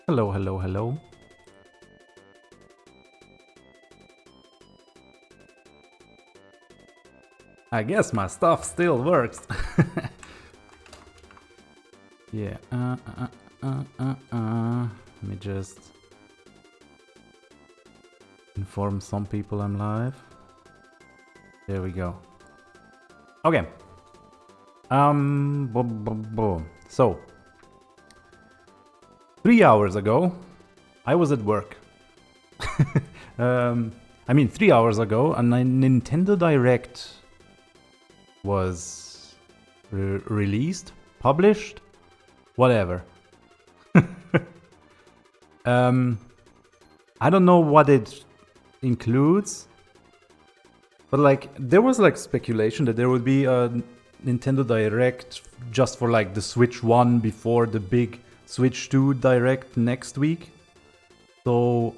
Hello, hello, hello. I guess my stuff still works. Yeah. Let me just inform some people I'm live. There we go. Okay. So 3 hours ago, I was at work. I mean, 3 hours ago, a Nintendo Direct was released, published, whatever. I don't know what it includes, but like there was like speculation that there would be a Nintendo Direct just for like the Switch 1 before the big Switch 2 Direct next week. So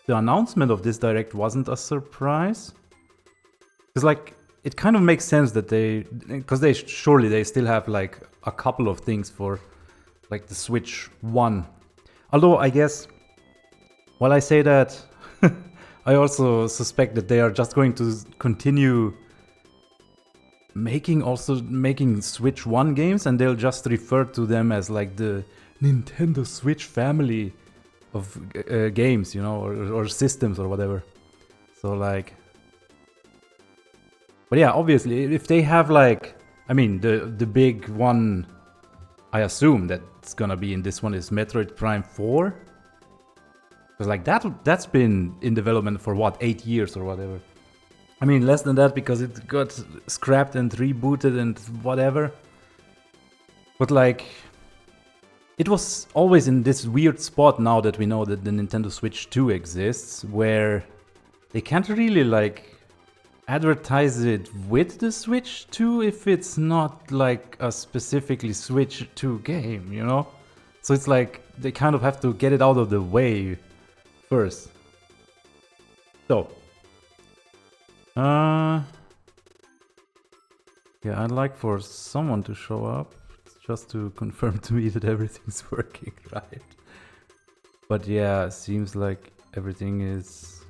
the announcement of this Direct wasn't a surprise. Because like it kind of makes sense that because they surely they still have like a couple of things for like the Switch 1. Although I guess while I say that, I also suspect that they are just going to continue making Switch 1 games, and they'll just refer to them as like the Nintendo Switch family of games, you know, or systems or whatever. So like, but yeah, obviously, if they have like, I mean, the big one, I assume that's gonna be in this one is Metroid Prime 4. Because like that's been in development for what, 8 years or whatever. I mean, less than that because it got scrapped and rebooted and whatever. But like, it was always in this weird spot now that we know that the Nintendo Switch 2 exists, where they can't really like advertise it with the Switch 2 if it's not like a specifically Switch 2 game, you know? So it's like they kind of have to get it out of the way first. So, yeah, I'd like for someone to show up just to confirm to me that everything's working right. But yeah, seems like everything is...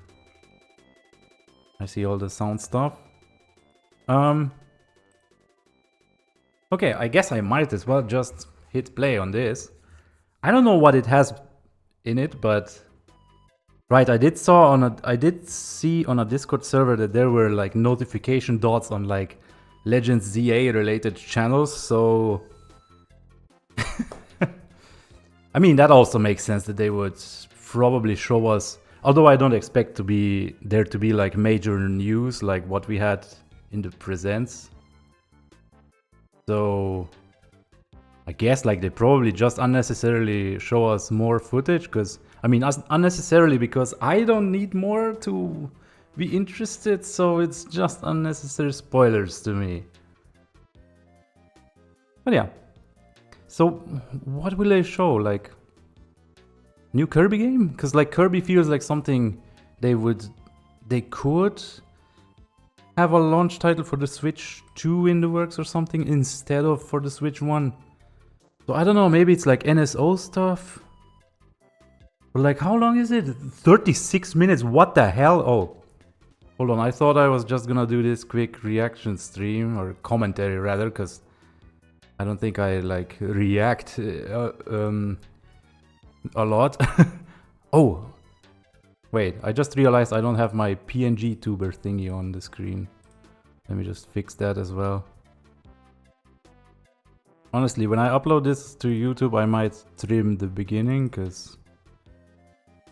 I see all the sound stuff. Okay, I guess I might as well just hit play on this. I don't know what it has in it, but... Right, I did see on a Discord server that there were like notification dots on like Legends Z-A related channels, so... I mean, that also makes sense that they would probably show us... Although I don't expect there to be like major news like what we had in the presents. So... I guess like they probably just unnecessarily show us more footage, because... I mean, unnecessarily because I don't need more to be interested, so it's just unnecessary spoilers to me. But yeah. So, what will they show? Like, new Kirby game? Because like Kirby feels like something they could have a launch title for the Switch 2 in the works or something instead of for the Switch 1. So I don't know, maybe it's like NSO stuff? But like, how long is it? 36 minutes, what the hell? Oh, hold on, I thought I was just gonna do this quick reaction stream, or commentary rather, because I don't think I like react a lot. Oh, wait, I just realized I don't have my PNG tuber thingy on the screen. Let me just fix that as well. Honestly, when I upload this to YouTube, I might trim the beginning, because...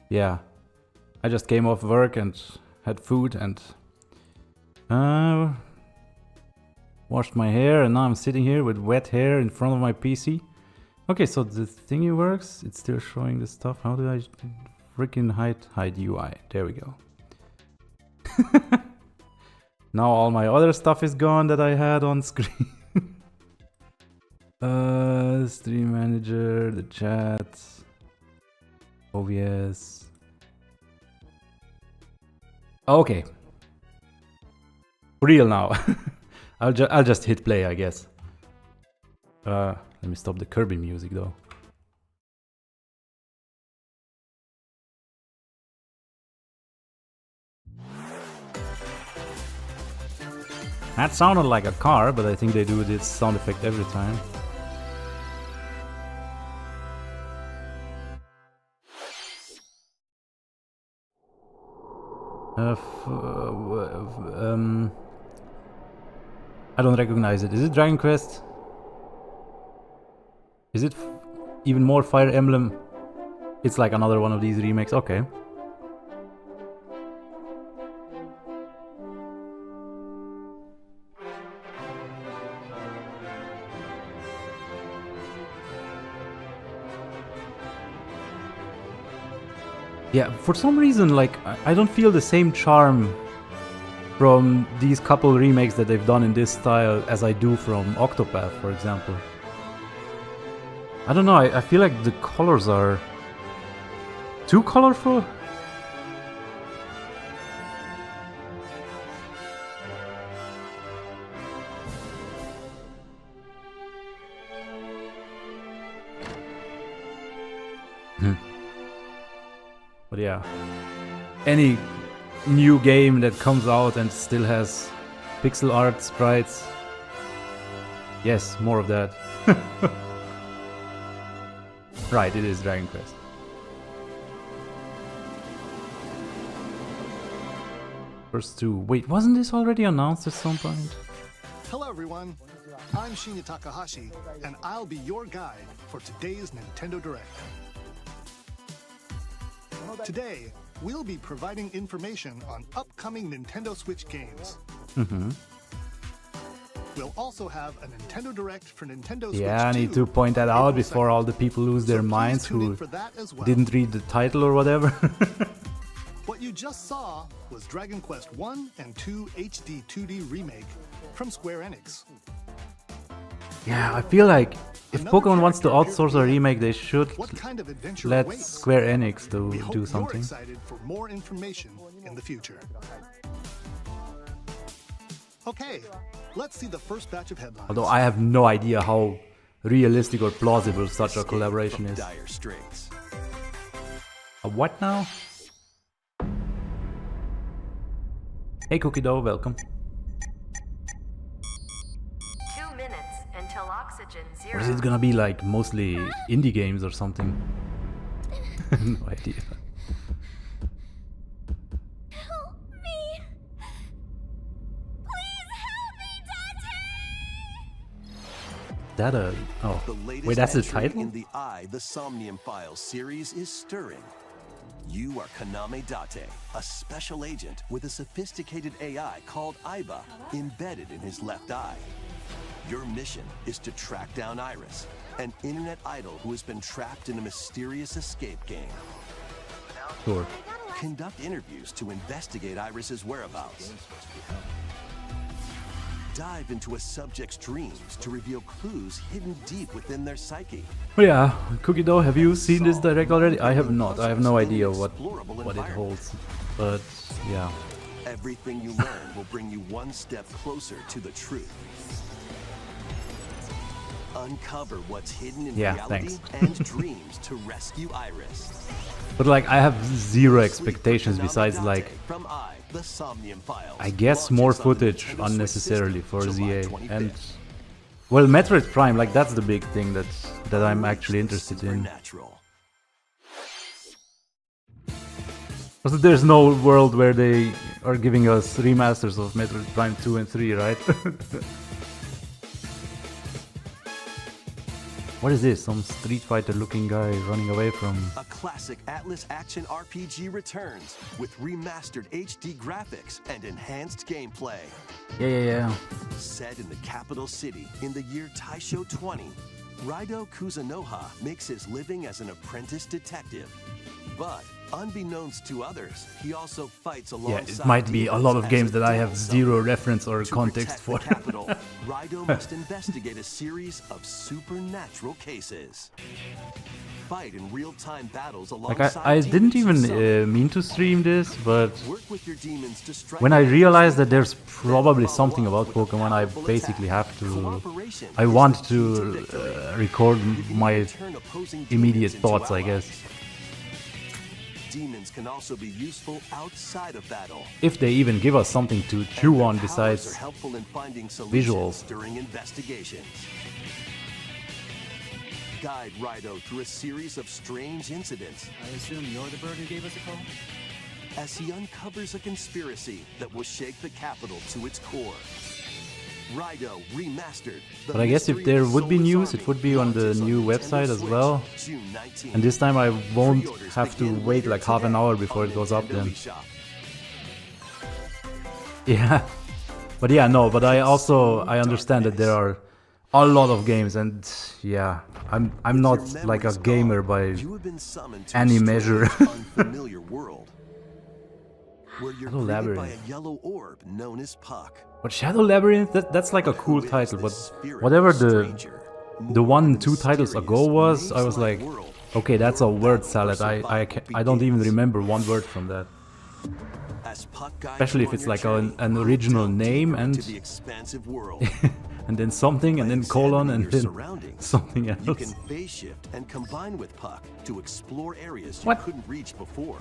Yeah, I just came off work and had food and washed my hair, and now I'm sitting here with wet hair in front of my PC. Okay, so the thingy works. It's still showing the stuff. How do I freaking hide UI? There we go. Now all my other stuff is gone that I had on screen. Stream manager, the chat, OBS. Okay. Real now. I'll just hit play, I guess. Let me stop the Kirby music though. That sounded like a car, but I think they do this sound effect every time. I don't recognize it. Is it Dragon Quest? Is it even more Fire Emblem? It's like another one of these remakes. Okay. Yeah, for some reason, like, I don't feel the same charm from these couple remakes that they've done in this style as I do from Octopath, for example. I don't know, I feel like the colors are too colorful. But yeah, any new game that comes out and still has pixel art sprites, yes, more of that. Right, it is Dragon Quest. First two. Wait, wasn't this already announced at some point? Hello everyone, I'm Shinya Takahashi, and I'll be your guide for today's Nintendo Direct. Today, we'll be providing information on upcoming Nintendo Switch games. We'll also have a Nintendo Direct for Nintendo Switch 2. Yeah, I need to point that out before all the people lose their minds who didn't read the title or whatever. What you just saw was Dragon Quest 1 and 2 HD 2D Remake from Square Enix. Yeah, I feel like if Pokemon wants to outsource a remake, they should let Square Enix do something. You're excited for more information in the future. Okay, let's see the first batch of headlines. Although I have no idea how realistic or plausible such a collaboration is. A what now? Hey Cookie Dough, welcome. 2 minutes until oxygen 0. Or is it gonna be like mostly indie games or something? No idea. Help me! Please help me, Dante! That a oh wait, that's the title? In the The Somnium Files series is stirring. You are Kaname Date, a special agent with a sophisticated AI called Aiba embedded in his left eye. Your mission is to track down Iris, an internet idol who has been trapped in a mysterious escape game. Sure. Conduct interviews to investigate Iris's whereabouts. Dive into a subject's dreams to reveal clues hidden deep within their psyche. Oh yeah, Cookie Dough, have you seen this direct already? I have not. I have no idea what it holds. But yeah. Everything you learn will bring you one step closer to the truth. Uncover what's hidden in reality and dreams to rescue Iris. But like, I have zero expectations besides like, The Somnium Files. I guess more footage unnecessarily for Z-A. And well, Metroid Prime, like that's the big thing that I'm actually interested in. Also, there's no world where they are giving us remasters of Metroid Prime 2 and 3, right? What is this? Some Street Fighter looking guy running away from... A classic Atlas action RPG returns with remastered HD graphics and enhanced gameplay. Yeah. Set in the capital city in the year Taisho 20, Raido Kuzunoha makes his living as an apprentice detective. But unbeknownst to others, he also fights alongside... Yeah, it might be a lot of games that I have zero reference or context for. Raido must investigate a series of supernatural cases. Fight in real-time battles alongside like I didn't even mean to stream this, but when I realized that there's probably something about Pokemon, I basically have to... I want to record my immediate thoughts, I guess. demons can also be useful outside of battle. If they even give us something to chew And their on powers besides are helpful in finding solutions visuals. during investigations. Guide Rido through a series of strange incidents. I assume you're the bird who gave us a call? As he uncovers a conspiracy that will shake the capital to its core. Rido Remastered. But I guess if there would be news, it would be on the new website as well. And this time I won't have to wait like half an hour before it goes up then. Yeah. But yeah, no, but I understand that there are a lot of games, and yeah, I'm not like a gamer by any measure. Where you're Shadow greeted by Labyrinth. a yellow orb known as Puck. But Shadow Labyrinth, that's like a cool title, but whatever the 2 titles ago was, I was like, okay, that's a word salad. I don't even remember one word from that. Especially if it's like an original name and the expansive world. and then something and then colon and then something You else. can phase shift and combine with Puck to explore areas you What? couldn't reach before.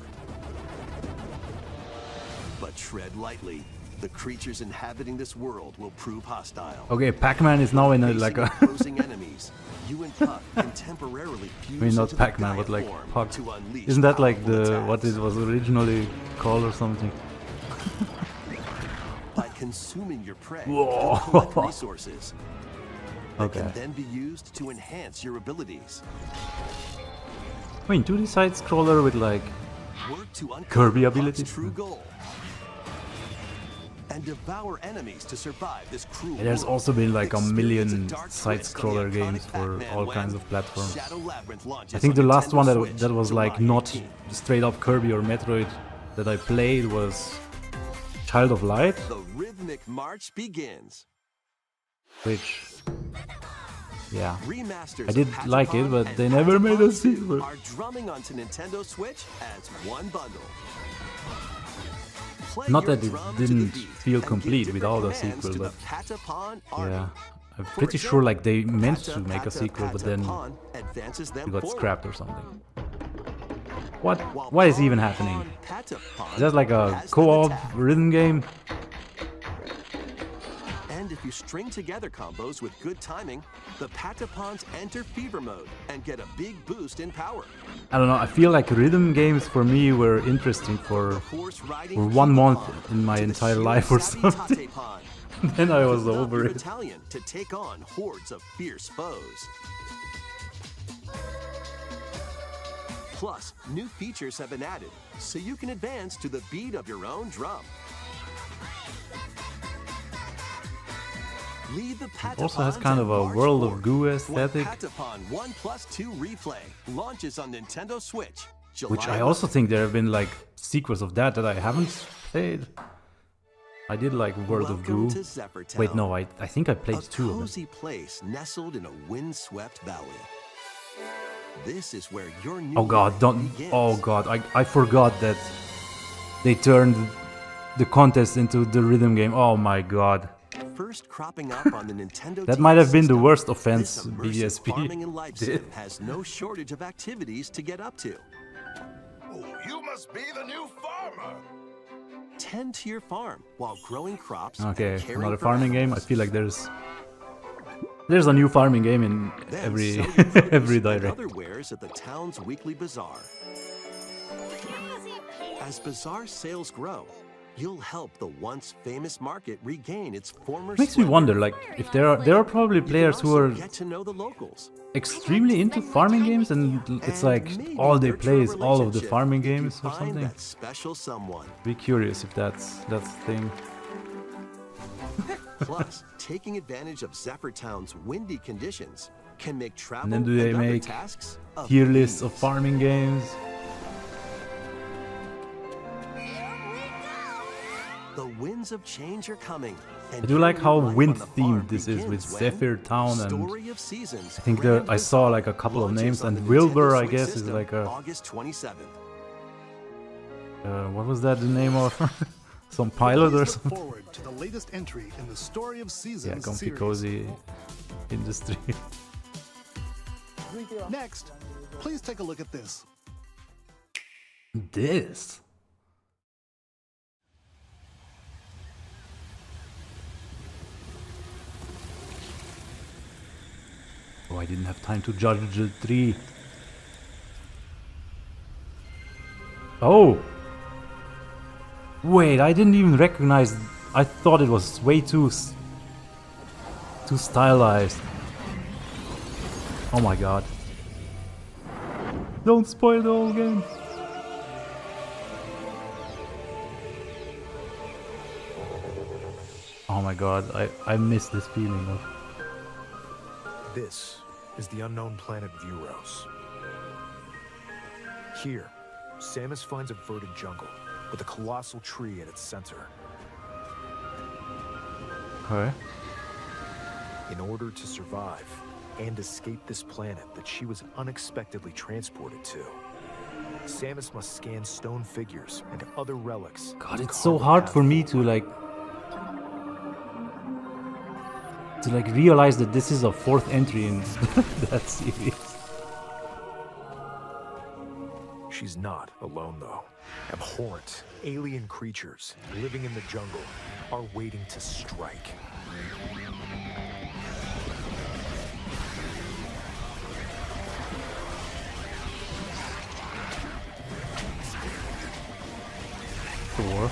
But tread lightly. The creatures inhabiting this world will prove hostile. Okay, Pac-Man is now in a like a Opposing enemies, you and Puck can temporarily fuse I mean, not into the Pac-Man, Gaia but like form Puck. to unleash Isn't that like powerful the what attacks. it was originally called or something? By consuming your prey, Whoa. you collect resources that Okay. can then be used to enhance your abilities. I mean, 2D side scroller with like Work to uncover Kirby Puck's abilities? true goal. And devour enemies to survive this cruel there's world. also been like a million Experience a dark side twist on the scroller games iconic for Pac-Man all when kinds of platforms. Shadow Labyrinth launches I think the on last one Nintendo Switch, that was like July not 18th. straight up Kirby or Metroid that I played was Child of Light, The rhythmic march begins. which yeah, Remasters I did of like it, Patapon but and they never made a Patapon 2 sequel. Are drumming onto Nintendo Switch as one bundle. Play Not your that it drum to the didn't beat feel and give complete different without a commands sequel, to the but Patapon army. yeah, I'm For pretty sure like they meant to Pata, make a Pata, sequel, but then Patapon advances them it got forward. scrapped or something. What? While What is Pawn, even happening? Pawn, Patapon Is that like a has them co-op attack. rhythm game? And if you string together combos with good timing, the Patapons enter fever mode and get a big boost in power. I don't know, I feel like rhythm games for me were interesting for Horse riding For 1 month Pokemon in my to the entire shield life or savvy something. Tatepon. Then I was Build up over your it. battalion to take on hordes of fierce foes. Plus, new features have been added, so you can advance to the beat of your own drum. Lead the It also has Patapons kind of and a march World of forward. Goo When aesthetic, Patapon 1+2 Replay launches on Nintendo Switch, which July I also 11th. think there have been like sequels of that I haven't played. I did like World of Welcome Goo. to Zephyr Wait, Town, no, I think I played a 2 of them. cozy place nestled in a windswept valley. This is where your new Oh god, life don't. begins. Oh god, I forgot that they turned the contest into the rhythm game. Oh my god. First cropping up on the Nintendo That DS might have been the system, worst offense this immersive BSP farming and life did. sim has no shortage of activities to get up to. Oh, you must be the new farmer. Tend to your farm while growing crops. Okay, and caring another for farming game. I animals. feel like there's a new farming game in Then every sell your produce every and direct. other wares at the town's weekly bazaar. As bazaar sales grow, you'll help the once famous market regain its former Makes me splendor. wonder, like, if there are probably You can players who also are get to know the locals. extremely into farming games, and it's And like maybe all they nurture play a is all of the relationship farming if you games or find something. That special someone. Be curious if that's the thing. Plus, taking advantage of Zephyr Town's windy conditions can make travel And then do they and other make tasks a tier lists of breeze. farming games? The winds of change are coming. And I do like your how life on wind the farm themed this is with begins when Zephyr Town, and Story of Seasons I think Grand I saw Bazaar like a couple of launches names, on and the Wilbur, Nintendo I Switch guess, is system like a August 27th. what was that the name of some pilot Please or look something? forward to the latest entry in the Story of Seasons Yeah, comfy series. cozy industry. Next, please take a look at this. This? Oh, I didn't have time to judge the tree. Oh! Wait, I didn't even recognize... I thought it was way too stylized. Oh my god. Don't spoil the whole game. Oh my god, I miss this feeling of... This is the unknown planet Vuros. Here, Samus finds a verdant jungle with a colossal tree at its center. Okay. In order to survive and escape this planet that she was unexpectedly transported to, Samus must scan stone figures and other relics. God, it's so hard for me to like realize that this is a fourth entry in that series. She's not alone though. Abhorrent, alien creatures living in the jungle are waiting to strike. Sure.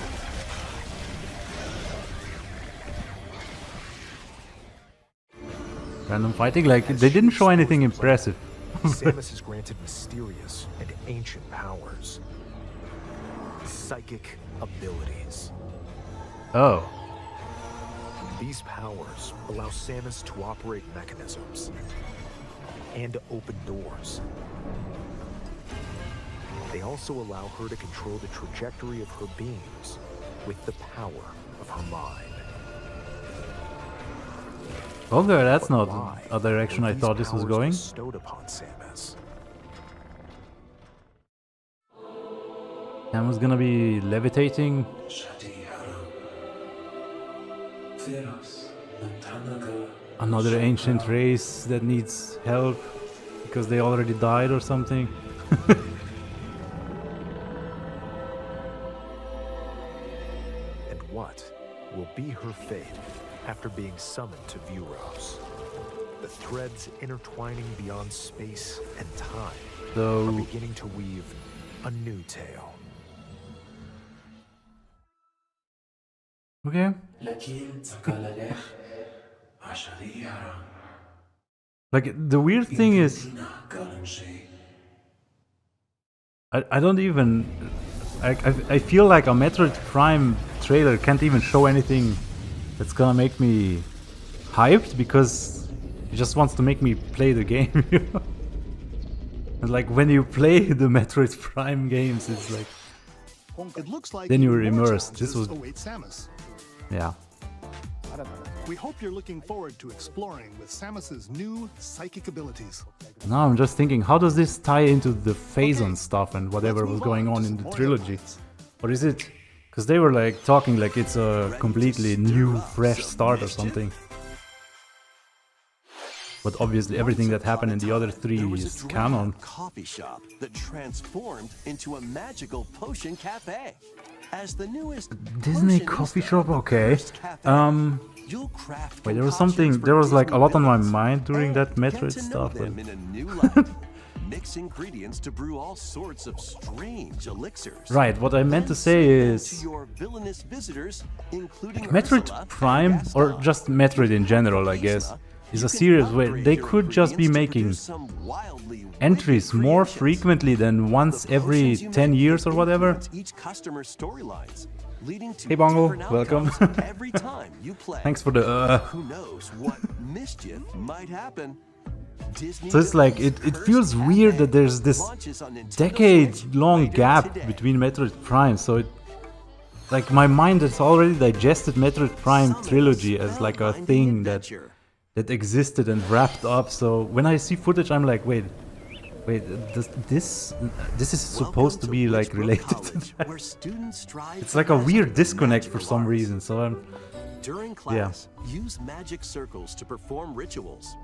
Random fighting, like they didn't show anything impressive. Samus is granted mysterious and ancient powers. Psychic abilities. Oh. These powers allow Samus to operate mechanisms and to open doors. They also allow her to control the trajectory of her beams with the power of her mind. Okay, that's But not why a direction were I these thought this was powers going. bestowed upon Samus? Sam was gonna be levitating. Another ancient race that needs help because they already died or something. And what will be her fate after being summoned to Vuros? The threads intertwining beyond space and time So are beginning to weave a new tale. okay. Like the weird thing is I don't even I feel like a Metroid Prime trailer can't even show anything that's gonna make me hyped because it just wants to make me play the game. You know? And like when you play the Metroid Prime games, it's like It looks like Then you were even more immersed. This challenges was- await Samus. yeah. We hope you're looking forward to exploring with Samus's new psychic abilities. Now I'm just thinking, how does this tie into the Phazon stuff and whatever let's was move going on on to in some the more trilogy? headlines. Or is it... Because they were like talking like it's a completely new, fresh start or something. But obviously everything that happened in the other three There was a is drug canon. coffee shop that transformed into a magical potion cafe. As the newest Disney potionista coffee of shop? the Okay. first cafe, you'll craft Wait, there was concoctions something... for There was like a Disney lot on my villains mind during and that get Metroid to know stuff. them But... in a new light. Mix ingredients to brew all sorts of strange elixirs. Right, what I meant to Then say serve them is... to your villainous visitors, including Metroid Ursula and Prime, or Gaston. just Metroid in general, I guess, is a series where they could just be making entries more frequently than once every 10 years or whatever. Hey Bongo, welcome. Every time you play. Thanks for the Who knows what mischief might happen? Disney So it's like, it Villains feels Curse weird Cafe that there's this launches on Nintendo Switch decade-long later gap today. between Metroid Prime, so it... Like, my mind has already digested Metroid Prime Summon trilogy as like a spellbinding thing that adventure. existed and wrapped up, so when I see footage I'm like, wait, this is supposed to be like Welcome related to College, that. where students strive It's for like a mastering weird disconnect for magical some arts. reason, so I'm... During class, use magic circles to perform rituals.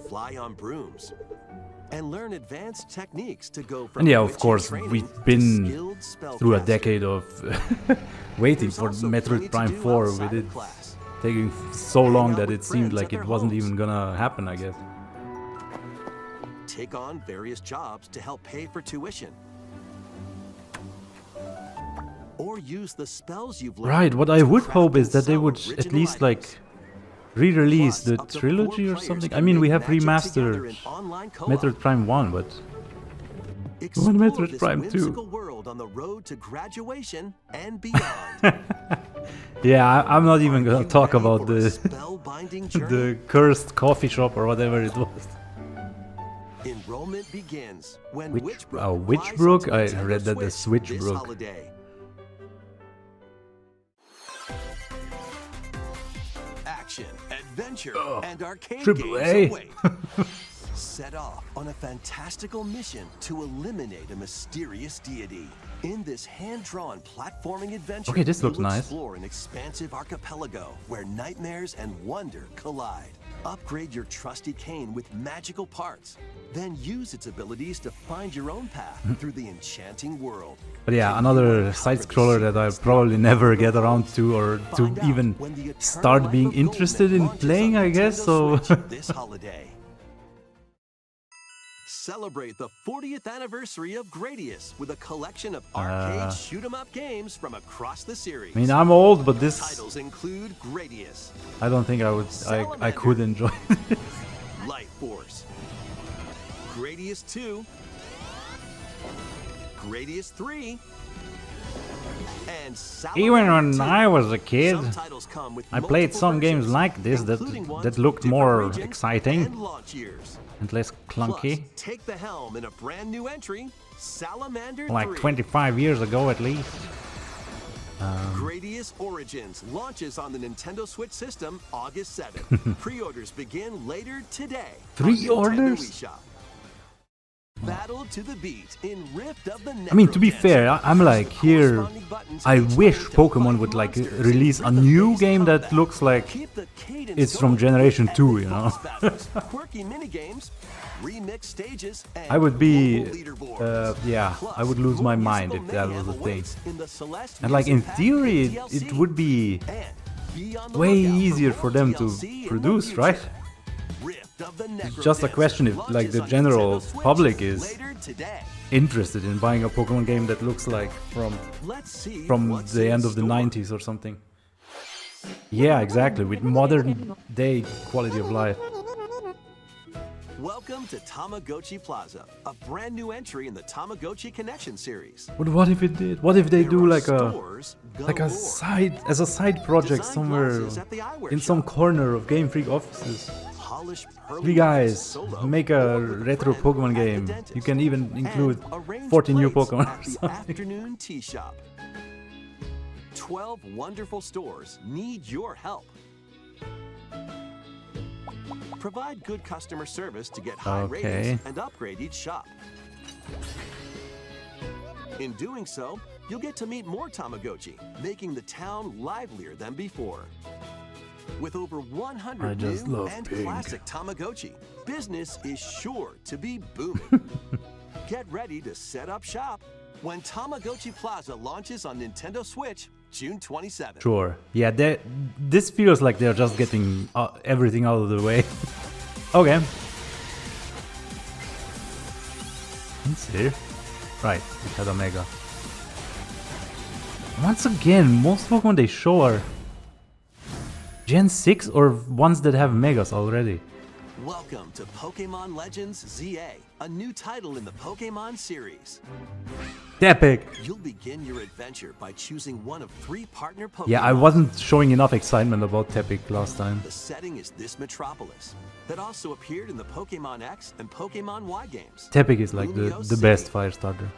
fly on brooms, and learn advanced techniques to go from And yeah, of witchy course, training we've to been skilled through a spellcaster. decade of waiting There's for also plenty Metroid to Prime do 4 outside with of it class. taking so Hang long out that with it seemed friends like at it their wasn't homes. even gonna happen, I guess. Take on various jobs to help pay for tuition. Or use the spells you've learned. Right, what I to would craft hope is and that they sell would at original least items. like re-release the Plus, up to 4 trilogy or players something. can I mean, we make have magic together remastered in online co-op. Metroid Prime 1, but Explore Metroid this Prime 2. whimsical world on the road to graduation and beyond. yeah, I'm not even Are gonna you talk ready about for a the spellbinding journey? the cursed coffee shop or whatever it was. Enrollment begins when Witch- Witchbrook oh, flies Witchbrook? onto I Nintendo read that as Switch this Switchbrook. holiday. Action, adventure, and arcade Triple games A. await. Set off on a fantastical mission to eliminate a mysterious deity. In this hand-drawn platforming adventure, Okay, this looks you'll nice. explore an expansive archipelago where nightmares and wonder collide. Upgrade your trusty cane with magical parts. Then use its abilities to find your own path through the enchanting world. But yeah, another side-scroller that I'll probably never get around to or to Find out even when the Eternal start Life being of Goldman interested in launches playing, on I guess, Nintendo so... Switch this holiday. Celebrate the 40th anniversary of Gradius with a collection of arcade shoot-'em-up games from across the series. I mean, I'm old, but this... Titles include Gradius, I don't think I could enjoy this. Light Force, Gradius 2, Gradius 3, and Salamander Even when 2. I was a kid, Some titles come with I played multiple some games versions, like this including ones that with looked different more regions exciting and launch years. and less Plus, clunky. take the helm in a brand new entry, Salamander Like 3. 25 years ago at least. Gradius Origins launches on the Nintendo Switch system August 7th. Pre-orders begin later today. on Pre-orders? Nintendo eShop. Battle to the beat in Rift of the I mean, to be Necrodancer. fair, I'm like Use the here. corresponding buttons I each wish time to Pokemon fight would like monsters release a and new rhythm-based game that combat. looks like Keep the cadence it's from going Generation with 2, epic you know? boss battles, quirky minigames, remix stages, and I would be, global leaderboards. yeah, Plus, I would lose more my mind musical if that mayhem was a thing. awaits in the Celeste And like in Music Pack theory, DLC. it would be And be on the way lookout for easier more for them to DLC in the produce, future. right? Rift of the It's just a Necrodancer question if like launches the on general Nintendo Switch public is later today. interested in buying a Pokemon game that looks like Let's see from what's the in end of the store. 90s or something. Yeah, exactly, with modern day quality of life. Welcome to Tamagotchi Plaza, a brand new entry in the Tamagotchi Connection series. But what if it did? What if they There do are like a stores like galore. a side project Design somewhere glasses at the eyewear in some shop. corner of Game Freak offices? Polish pearly Three whites guys solo make or a with retro friend Pokemon at the game. dentist. You can even And include arrange 40 new plates Pokemon at or the something. afternoon tea shop. 12 wonderful stores need your help. Provide good customer service to get high Okay. ratings and upgrade each shop. In doing so, you'll get to meet more Tamagotchi, making the town livelier than before. With over 100 I just new love and pink. classic Tamagotchi, business is sure to be booming. Get ready to set up shop when Tamagotchi Plaza launches on Nintendo Switch June 27th. Sure. Yeah, this feels like they're just getting everything out of the way. Okay. Let's see. Right, it had a Mega. Once again, most Pokemon they show are Gen 6 or ones that have Megas already. Welcome to Pokémon Legends Z-A, a new title in the Pokémon series. Epic! You'll begin your adventure by choosing one of 3 partner Pokémon. Yeah, I wasn't showing enough excitement about Tepic last time. The setting is this metropolis that also appeared in the Pokémon X and Pokémon Y games. Tepic is like Lumio the City. best fire starter.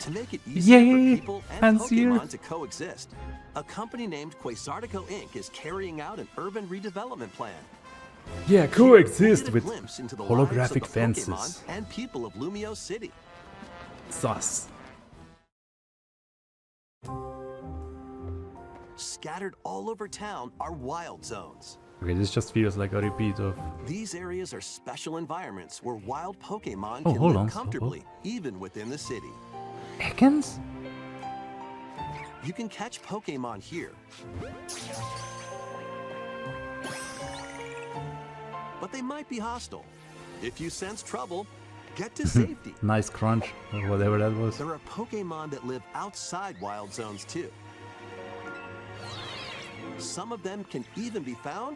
To make it easier Yay! for people and Fancier. Pokémon to coexist, a company named Quasartico Inc. is carrying out an urban redevelopment plan. Yeah, We'll coexist get a with glimpse into the lives of holographic the fences. Pokémon and people of Lumio City. Sus. Scattered all over town are wild zones. Okay, this just feels like a repeat of... These areas are special environments where wild Pokémon Oh, can hold live on. comfortably, even within the city. Ekans? You can catch Pokémon here, but they might be hostile. If you sense trouble, get to safety. Nice crunch, or whatever that was. There are Pokémon that live outside wild zones too. Some of them can even be found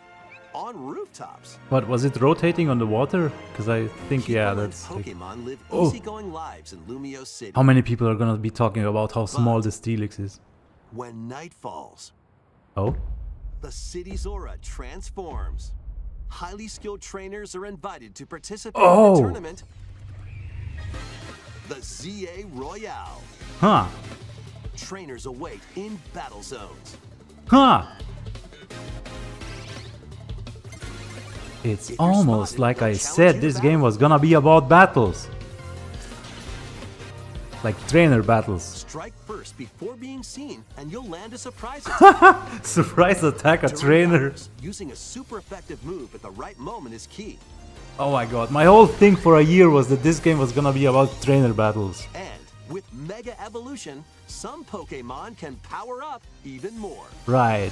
on rooftops. But was it rotating on the water? Because I think, yeah, People and that's... like- Pokémon live Oh. easygoing lives in Lumio City. How many people are gonna be talking about how small this Steelix is? When night falls, Oh? the city's aura transforms. Highly skilled trainers are invited to participate in Oh. the tournament, the Z-A Royale. Huh. Trainers await in battle zones. Huh! It's If you're almost spotted, like they'll I challenge said you to this game battle. was gonna be about battles. Like trainer battles. Strike first before being seen, and you'll land a surprise attack. Surprise attack a During trainer. battles, using a super effective move at the right moment is key. Oh my god, my whole thing for a year was that this game was gonna be about trainer battles. And with Mega Evolution, some Pokémon can power up even more. Right.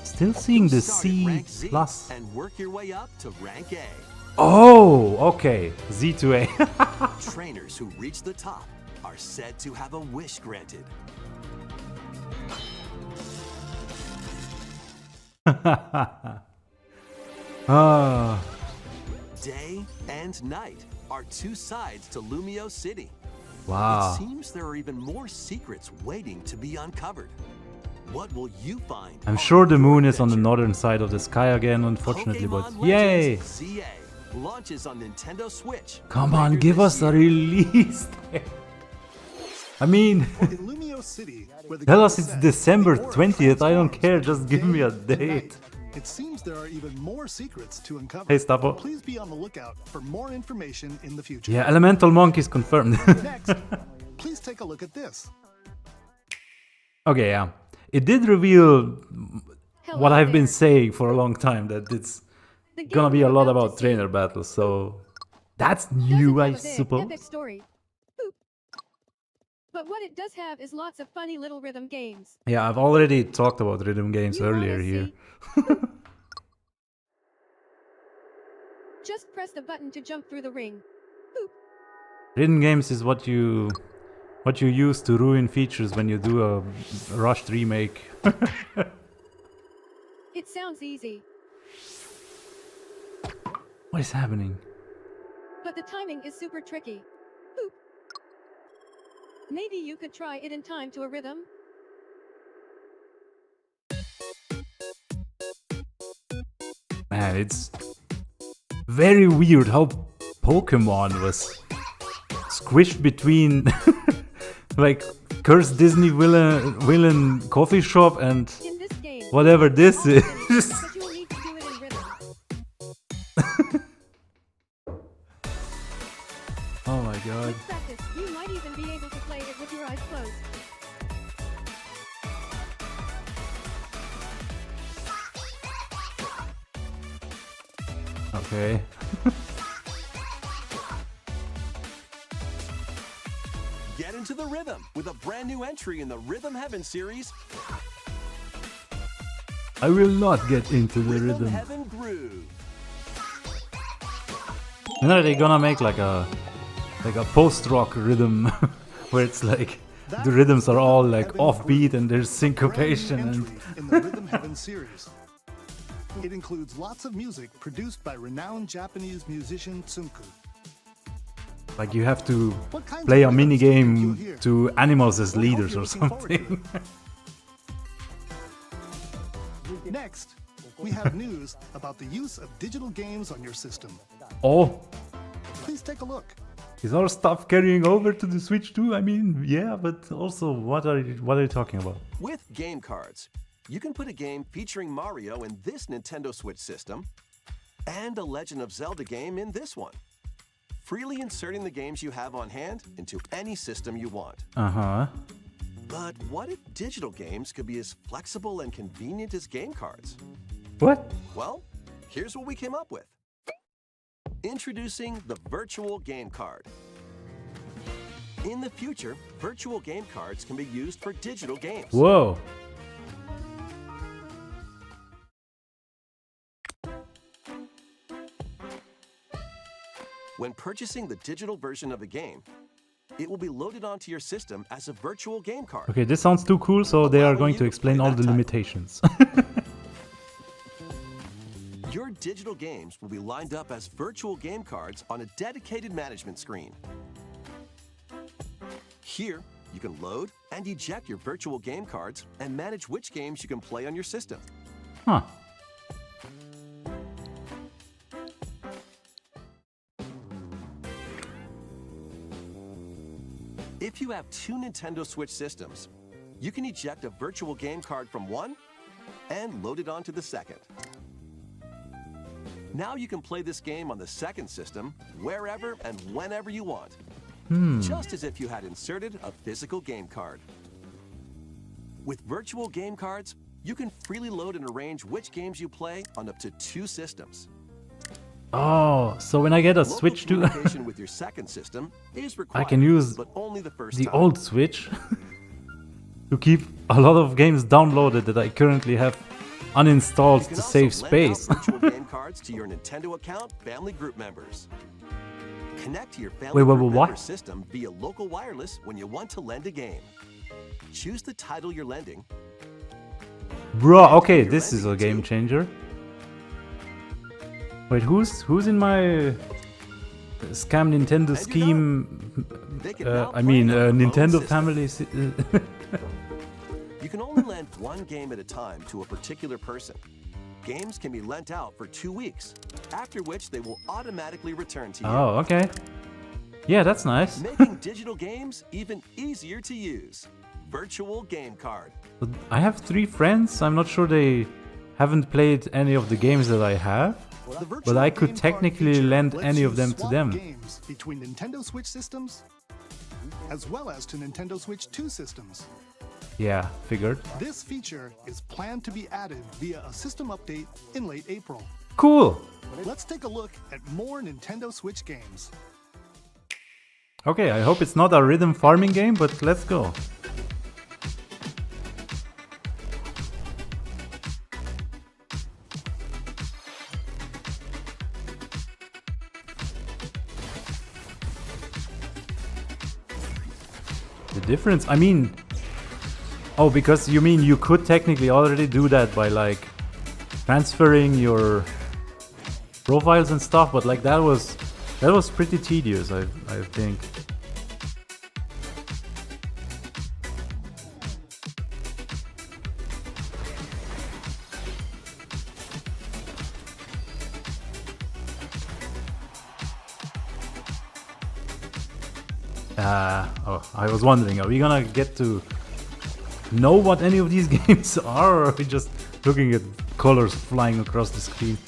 Still seeing the Start at C rank Z plus. and work your way up to rank A. Oh, okay. Z to A. Trainers who reach the top are said to have a wish granted. Ah, Day and night are two sides to Lumio City. wow. It seems there are even more secrets waiting to be uncovered. What will you find? I'm on sure the your moon is on the adventure? northern side of the sky again, unfortunately, but Pokémon yay! Legends Z-A launches on Nintendo Switch. Come on, later give this us a year. release. I mean, In Lumio City, where the tell game us is it's set, December the aura 20th, I don't transforms care, just give day me a and date. night. It seems there are even more secrets to uncover. Hey, Stapo. Please be on the lookout for more information in the future. Yeah, Elemental Monk is confirmed. Next, please take a look at this. Okay, yeah. It did reveal Hello what I've been there. saying for a long time, that it's The game gonna be a we're lot about to about see trainer battles, so that's doesn't new, I have a big, suppose. epic story. Boop. But what it does have is lots of funny little rhythm games. Yeah, I've already talked about rhythm games You wanna earlier here. see? Just press the button to jump through the ring. Boop. Rhythm games is what you use to ruin features when you do a rushed remake. It sounds easy, What is happening? but the timing is super tricky. Boop. Maybe you could try it in time to a rhythm. Man, it's very weird how Pokemon was squished between like cursed Disney villain coffee shop and In this game, whatever this all is. things, but you'll need to do it in rhythm. Oh my god. With practice, you might even be able to play it with your eyes closed. Okay. Get into the rhythm with a brand new entry in the Rhythm Heaven series, I will not get into the Rhythm rhythm. Heaven Groove. You know they're gonna make like a post-rock rhythm where it's like the rhythms are all like offbeat and there's syncopation Brand new and entry in the Rhythm Heaven series. It includes lots of music produced by renowned Japanese musician Tsunku. like you have to What kinds play of a mini rhythms do you think game you'll hear? to animals as We hope leaders you're or looking forward to something. Next, we have news about the use of digital games on your system. Oh, Please take a look. is our stuff carrying over to the Switch too? I mean, yeah, but also what are you talking about? With game cards, you can put a game featuring Mario in this Nintendo Switch system and a Legend of Zelda game in this one, freely inserting the games you have on hand into any system you want. Uh-huh. But what if digital games could be as flexible and convenient as game cards? What? Well, here's what we came up with. Introducing the virtual game card. In the future, virtual game cards can be used for digital games. Whoa. When purchasing the digital version of a game, it will be loaded onto your system as a virtual game card. Okay, this sounds too cool, so they are allowing going you to to explain play all that the title. limitations. Your digital games will be lined up as virtual game cards on a dedicated management screen. Here, you can load and eject your virtual game cards and manage which games you can play on your system. Huh. If you have two Nintendo Switch systems, you can eject a virtual game card from one and load it onto the second. Now you can play this game on the second system wherever and whenever you want, just as if you had inserted a physical game card. With virtual game cards, you can freely load and arrange which games you play on up to two systems. Oh, so when I get a Local Switch 2, communication with your second system is required, I can use but only the first the time. old Switch to keep a lot of games downloaded that I currently have uninstalled You can to also save lend space. out virtual game cards to your Nintendo account family group members. Connect to your family Wait, group what? member system via local wireless when you want to lend a game. Choose the title you're lending. Bro, okay, you're this is a lending game to. changer. Wait, who's in my scam Nintendo And scheme? They can now I play mean, on the phone Nintendo system. family. You can only lend one game at a time to a particular person. Games can be lent out for 2 weeks, after which they will automatically return to you, Oh, okay. Yeah, that's nice. making digital games even easier to use. Virtual game card. But I have 3 friends. I'm not sure they haven't played any of the games that I have. The virtual But I could game card technically feature lend lets any you of them to swap them. games between Nintendo Switch systems, as well as to Nintendo Switch 2 systems. Yeah, figured. This feature is planned to be added via a system update in late April. Cool. Let's take a look at more Nintendo Switch games. Okay, I hope it's not a rhythm farming game, but let's go. The difference, I mean... Oh, because you mean you could technically already do that by like transferring your profiles and stuff, but like that was pretty tedious, I think. Oh, I was wondering, are we gonna get to know what any of these games are, or are we just looking at colors flying across the screen?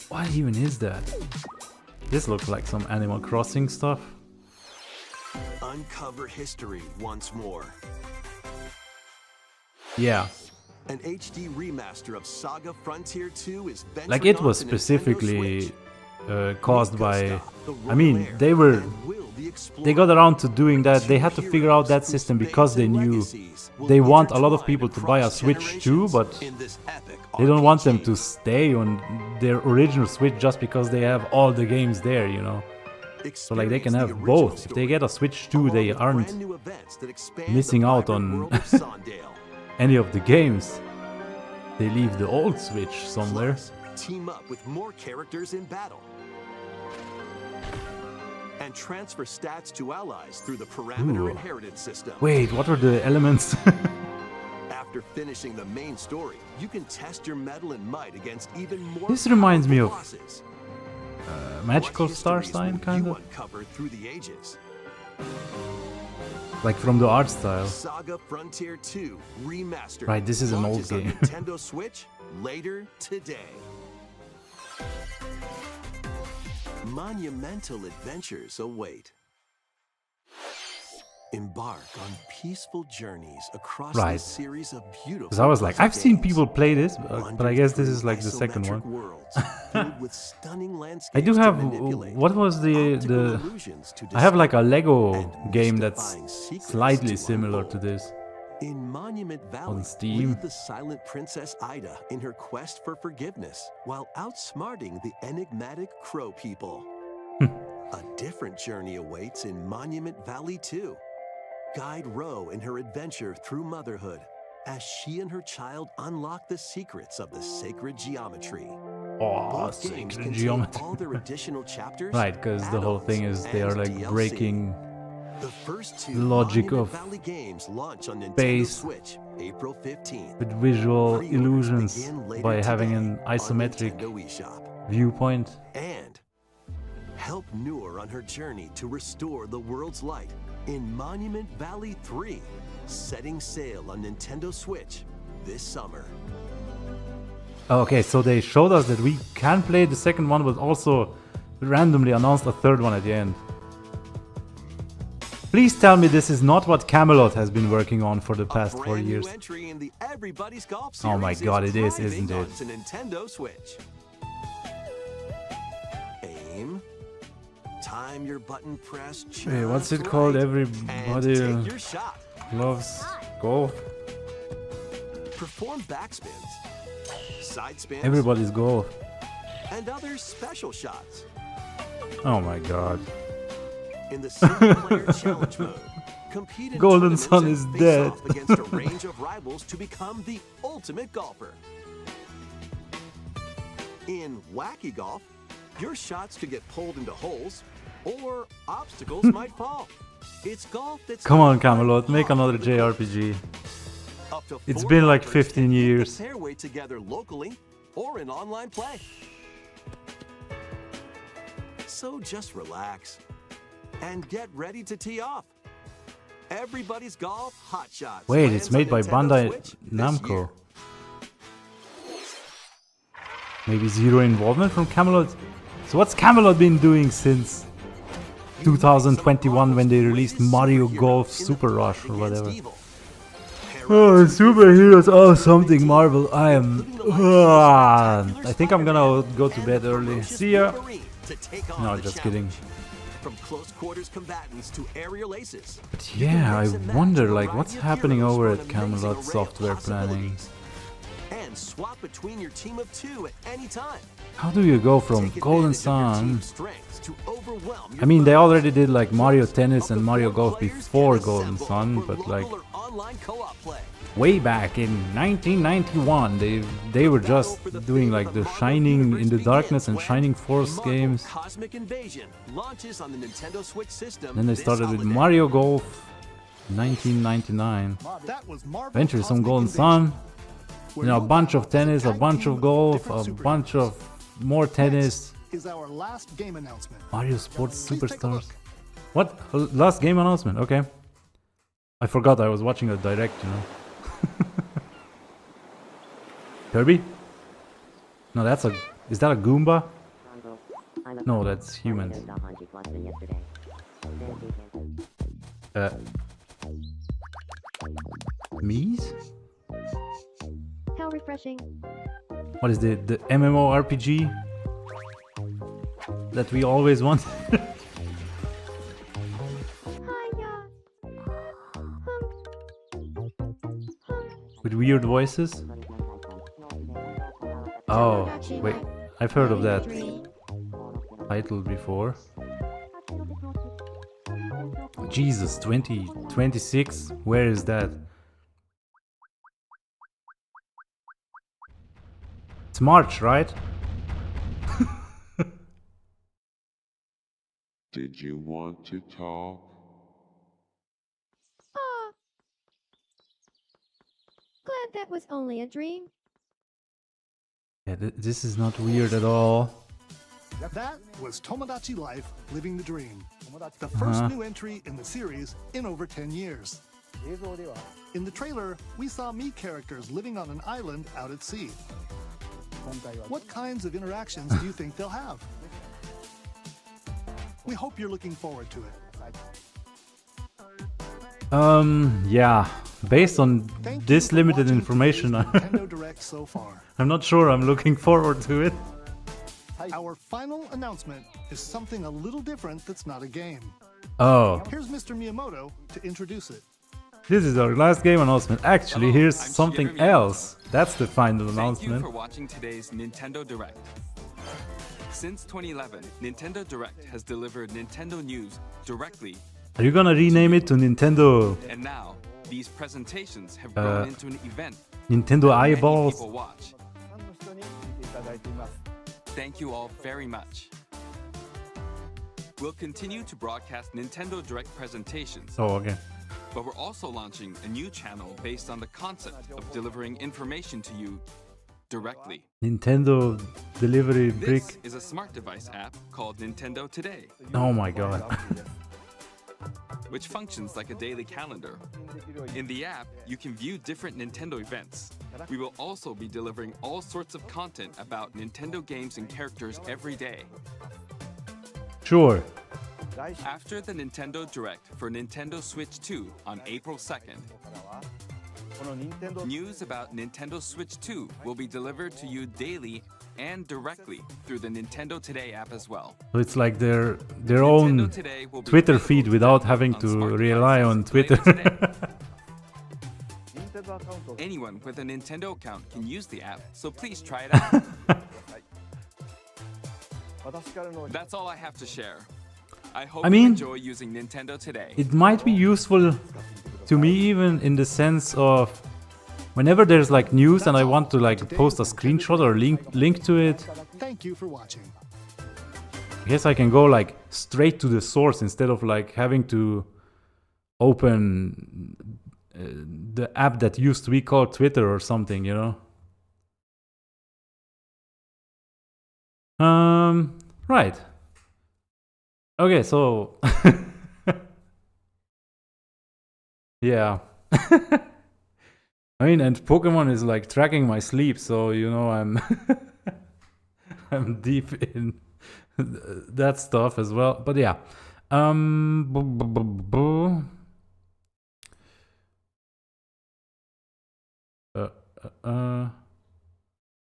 What even is that? This looks like some Animal Crossing stuff. Uncover history once more. Yeah, An HD remaster of Saga Frontier 2 is venturing like it on was to Nintendo specifically Switch. caused Meet by... Gustav, the I mean, royal heir, they were... and Will the explorer. They got around to doing that. They Two had to figure out that heroes system whose because fates they and knew legacies will they want a lot of intertwine people to buy a across Switch too, generations but in this epic they don't want them RPG. to stay on their original Switch just because they have all the games there, you know. So like they can Experience have the original both. If they get a Switch 2, along they with aren't brand new events that expand missing the out vibrant on world of Sondale. any of the games. They leave the old Switch somewhere. Plus, team up with more characters in battle. And transfer stats to allies through the parameter Ooh. inheritance system. Wait, what are the elements? After finishing the main story, you can test your mettle and might against even more This reminds me powerful of bosses. Magical What Star histories Sign, will kind you of? uncover through the ages? Like from the art style. Saga Frontier 2 Remastered. Right, this is an old launches on game. Nintendo Switch later today. Monumental adventures await. Embark on peaceful journeys across Right. this series of beautiful. Because I was like, puzzle I've seen games. people play this, but I guess this Wander is like the through second isometric one. worlds filled with stunning landscapes I do to have. manipulate, What was the optical illusions to I have like a discover, Lego and game that's mystifying secrets slightly to similar unfold. to this. In Monument Valley, Steam. lead the silent Princess Ida in her quest for forgiveness while outsmarting the enigmatic Crow people. A different journey awaits in Monument Valley 2. Guide Ro in her adventure through motherhood as she and her child unlock the secrets of the sacred geometry. Oh, Both games sacred contain geometry. all their additional chapters, Right, because the whole thing add-ons, is they are and like DLC. breaking The first two the logic Monument of Valley games launch on Nintendo space Switch, April 15th. with visual Pre-orders illusions begin later by having today an on isometric Nintendo eShop. viewpoint. And help Noor on her journey to restore the world's light in Monument Valley 3, setting sail on Nintendo Switch this summer. Okay, so they showed us that we can play the second one, but also randomly announced a third one at the end. Please tell me this is not what Camelot has been working on for the past 4 Brand years. new entry in the Everybody's Golf Oh my series God, it is, arriving isn't it? onto Nintendo Switch. Aim. Time your button press. Wait, what's just it called? right, Everybody and take your shot. loves golf. Perform backspins, side spins, Everybody's golf. and other special shots. Oh my god. In the single-player challenge mode, compete in Golden tournaments Sun and is face dead. off against a range of rivals to become the ultimate golfer. In Wacky Golf, your shots could get pulled into holes, or obstacles might fall. It's golf that's Come on, not fun, Camelot, make hard another to play. JRPG. Up to It's 4 been like golfers 15 can hit the years. fairway together locally or in online play. So just relax and get ready to tee off. Everybody's Golf Hot Shots. Wait, lands it's made on by Nintendo Bandai Switch this Namco. year. Maybe zero involvement from Camelot? So what's Camelot been doing since 2021 when they released Mario Golf Super Rush or whatever? Oh, superheroes, oh something Marvel, I am... I think I'm gonna go to bed early. See ya! No, just kidding. From close quarters combatants to aerial aces. But yeah, I wonder like what's happening over at Camelot Software Planning. And swap between your team of 2 at any time. How do you go from Take Golden advantage of your Sun? team's strengths to overwhelm your I mean, they foes. already did like Mario Tennis Up and to Mario 4 Golf players before can Golden assemble Sun, for but like local or online co-op play. way back in 1991, they were just doing like the Shining in the Darkness and Shining Force Marvel games. Cosmic Invasion launches on the Nintendo Switch system. Then they this started with holiday. Mario Golf 1999. That was Marvel Eventually some Cosmic Golden Invasion, Sun, where you know, a you'll bunch of battle as tennis, a tag bunch team of golf, different a superheroes. bunch of more tennis. Is our last game announcement. Mario Sports Please take a Superstars. look. What? Last game announcement, okay. I forgot I was watching a direct, you know. Kirby? No, that's a... Is that a Goomba? No, that's humans. Mies? How refreshing. What is the MMORPG that we always want? With weird voices? Oh, wait. I've heard of that title before. Jesus, 2026? Where is that? It's March, right? Did you want to talk? Ah. Glad that was only a dream. Yeah, this is not weird at all. That was Tomodachi Life Living the Dream, the first new entry in the series in over 10 years. In the trailer, we saw Mii characters living on an island out at sea. What kinds of interactions do you think they'll have? We hope you're looking forward to it. Yeah. Based on Thank you this for limited watching information, today's Nintendo Direct so far. I'm not sure I'm looking forward to it. Our final announcement is something a little different that's not a game. Oh, Here's Mr. Miyamoto to introduce it. this is our last game announcement. Actually, Hello, here's I'm something Shigeru Miyamoto. else. That's the final Thank you announcement. for watching today's Nintendo Direct. Since 2011, Nintendo Direct has delivered Nintendo news directly, Are you gonna rename it to Nintendo and now these presentations have grown into an event Nintendo that many Eyeballs? people watch. Thank you all very much. We'll continue to broadcast Nintendo Direct presentations, Oh, okay. but we're also launching a new channel based on the concept of delivering information to you directly. Nintendo delivery brick. This is a smart device app called Nintendo Today, Oh my god. which functions like a daily calendar. In the app, you can view different Nintendo events. We will also be delivering all sorts of content about Nintendo games and characters every day. Sure. After the Nintendo Direct for Nintendo Switch 2 on April 2nd, news about Nintendo Switch 2 will be delivered to you daily and directly through the Nintendo Today app as well. So it's like their Nintendo own Today will be Twitter available feed to without download having on to smart rely devices on later Twitter. today. Anyone with a Nintendo account can use the app, so please try it out. That's all I have to share. I hope I mean, you enjoy using Nintendo Today. It might be useful to me even in the sense of whenever there's like news and I want to like post a screenshot or link to it, Thank you for watching. I guess I can go like straight to the source instead of like having to open the app that used to be called Twitter or something, you know? Right. Okay, so yeah. I mean, and Pokemon is like tracking my sleep, so you know I'm I'm deep in that stuff as well. But yeah.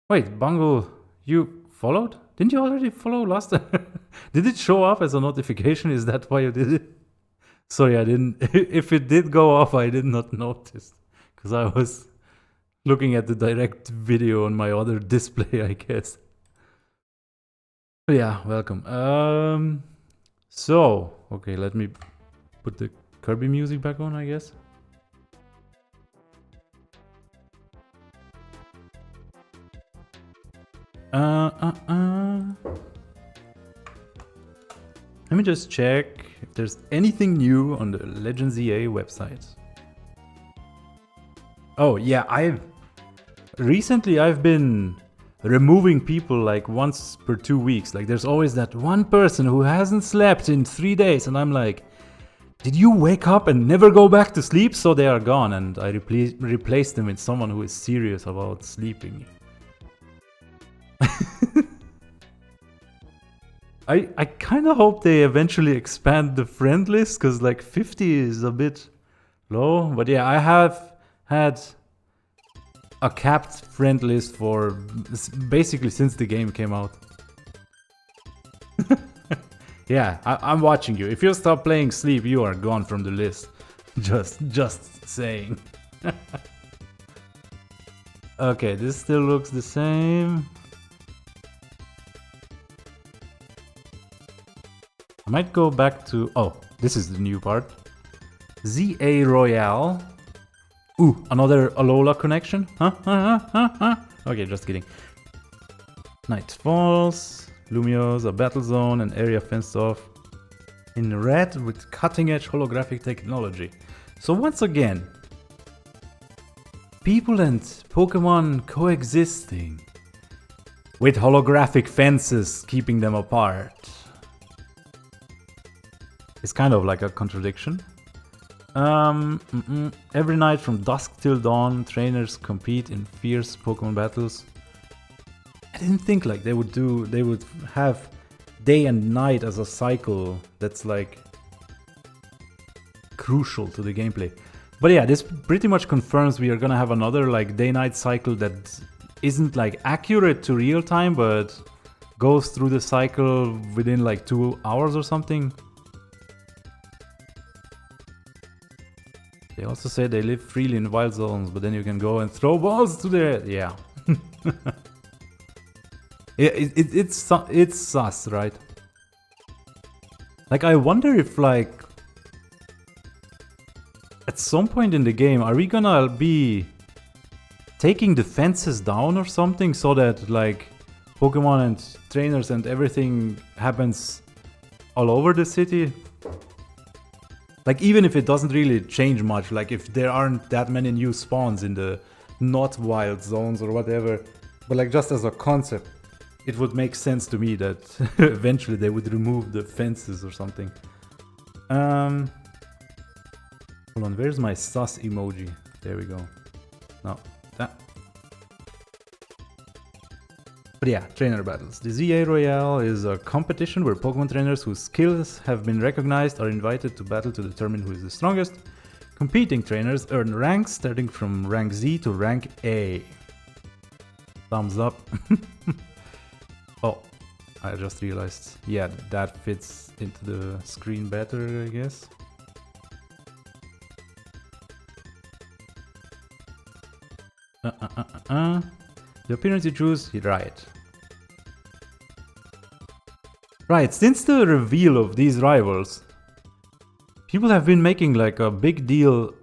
Wait, Bungle, you followed? Didn't you already follow last time? Did it show up as a notification? Is that why you did it? Sorry, I didn't. If it did go off, I did not notice. Because I was looking at the direct video on my other display, I guess. But yeah, welcome. So, okay, let me put the Kirby music back on, I guess. Let me just check if there's anything new on the Legend Z-A website. Oh yeah, recently I've been removing people like once per 2 weeks. Like there's always that one person who hasn't slept in 3 days and I'm like, did you wake up and never go back to sleep? So they are gone and I replaced them with someone who is serious about sleeping. I kind of hope they eventually expand the friend list because like 50 is a bit low. But yeah, I have had a capped friend list for basically since the game came out. Yeah, I'm watching you. If you stop playing Sleep, you are gone from the list. Just saying. Okay, this still looks the same. I might go back to... Oh, this is the new part. Z-A Royale. Ooh, another Alola connection? Huh? Okay, just kidding. Night Falls. Lumiose, a battle zone, an area fenced off in red with cutting-edge holographic technology. So once again, people and Pokemon coexisting with holographic fences keeping them apart. It's kind of like a contradiction. Every night from dusk till dawn, trainers compete in fierce Pokemon battles. I didn't think like they would have day and night as a cycle that's like crucial to the gameplay. But yeah, this pretty much confirms we are gonna have another like day-night cycle that isn't like accurate to real time, but goes through the cycle within like 2 hours or something. They also say they live freely in wild zones, but then you can go and throw balls to the... Yeah. It's sus, right? Like, I wonder if, like... At some point in the game, are we gonna be... taking the fences down or something so that, like... Pokemon and trainers and everything happens all over the city? Like, even if it doesn't really change much, like if there aren't that many new spawns in the not wild zones or whatever, but like just as a concept, it would make sense to me that eventually they would remove the fences or something. Hold on, where's my sus emoji? There we go. No, that. But yeah, trainer battles. The Z-A Royale is a competition where Pokemon trainers whose skills have been recognized are invited to battle to determine who is the strongest. Competing trainers earn ranks starting from rank Z to rank A. Thumbs up. Oh, I just realized. Yeah, that fits into the screen better, I guess. The appearance you choose, right. Right, since the reveal of these rivals, people have been making like a big deal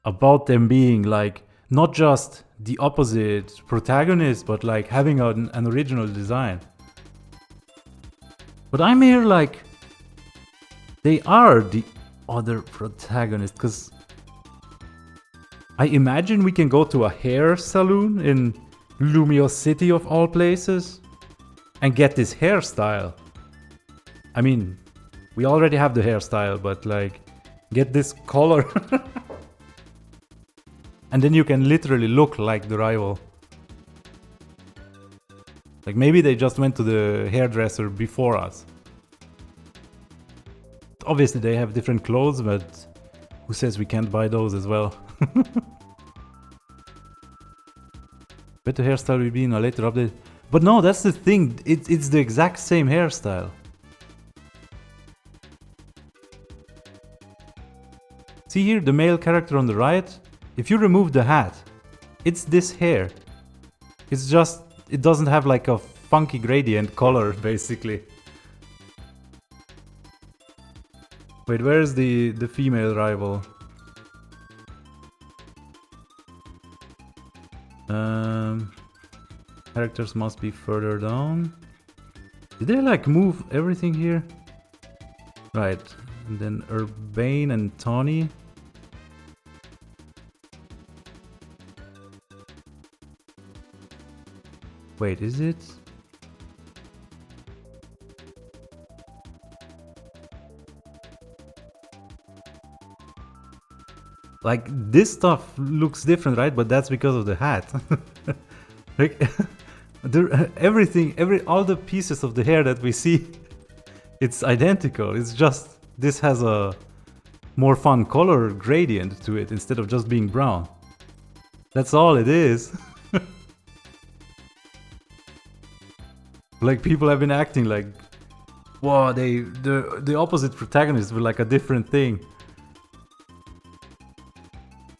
about them being like not just the opposite protagonist, but like having an original design. But I'm here like they are the other protagonist, because I imagine we can go to a hair salon in Lumio City of all places and get this hairstyle. I mean, we already have the hairstyle, but like, get this color. And then you can literally look like the rival. Like maybe they just went to the hairdresser before us. Obviously they have different clothes, but who says we can't buy those as well? Bet the hairstyle will be in a later update. But no, that's the thing. It's the exact same hairstyle. See here, the male character on the right? If you remove the hat, it's this hair. It's just, it doesn't have like a funky gradient color, basically. Wait, where's the female rival? Characters must be further down. Did they like move everything here? Right, and then Urbane and Tawny. Wait, is it? Like, this stuff looks different, right? But that's because of the hat. Like, everything, all the pieces of the hair that we see, it's identical. It's just, this has a more fun color gradient to it instead of just being brown. That's all it is. Like, people have been acting like, wow, the opposite protagonists were like a different thing.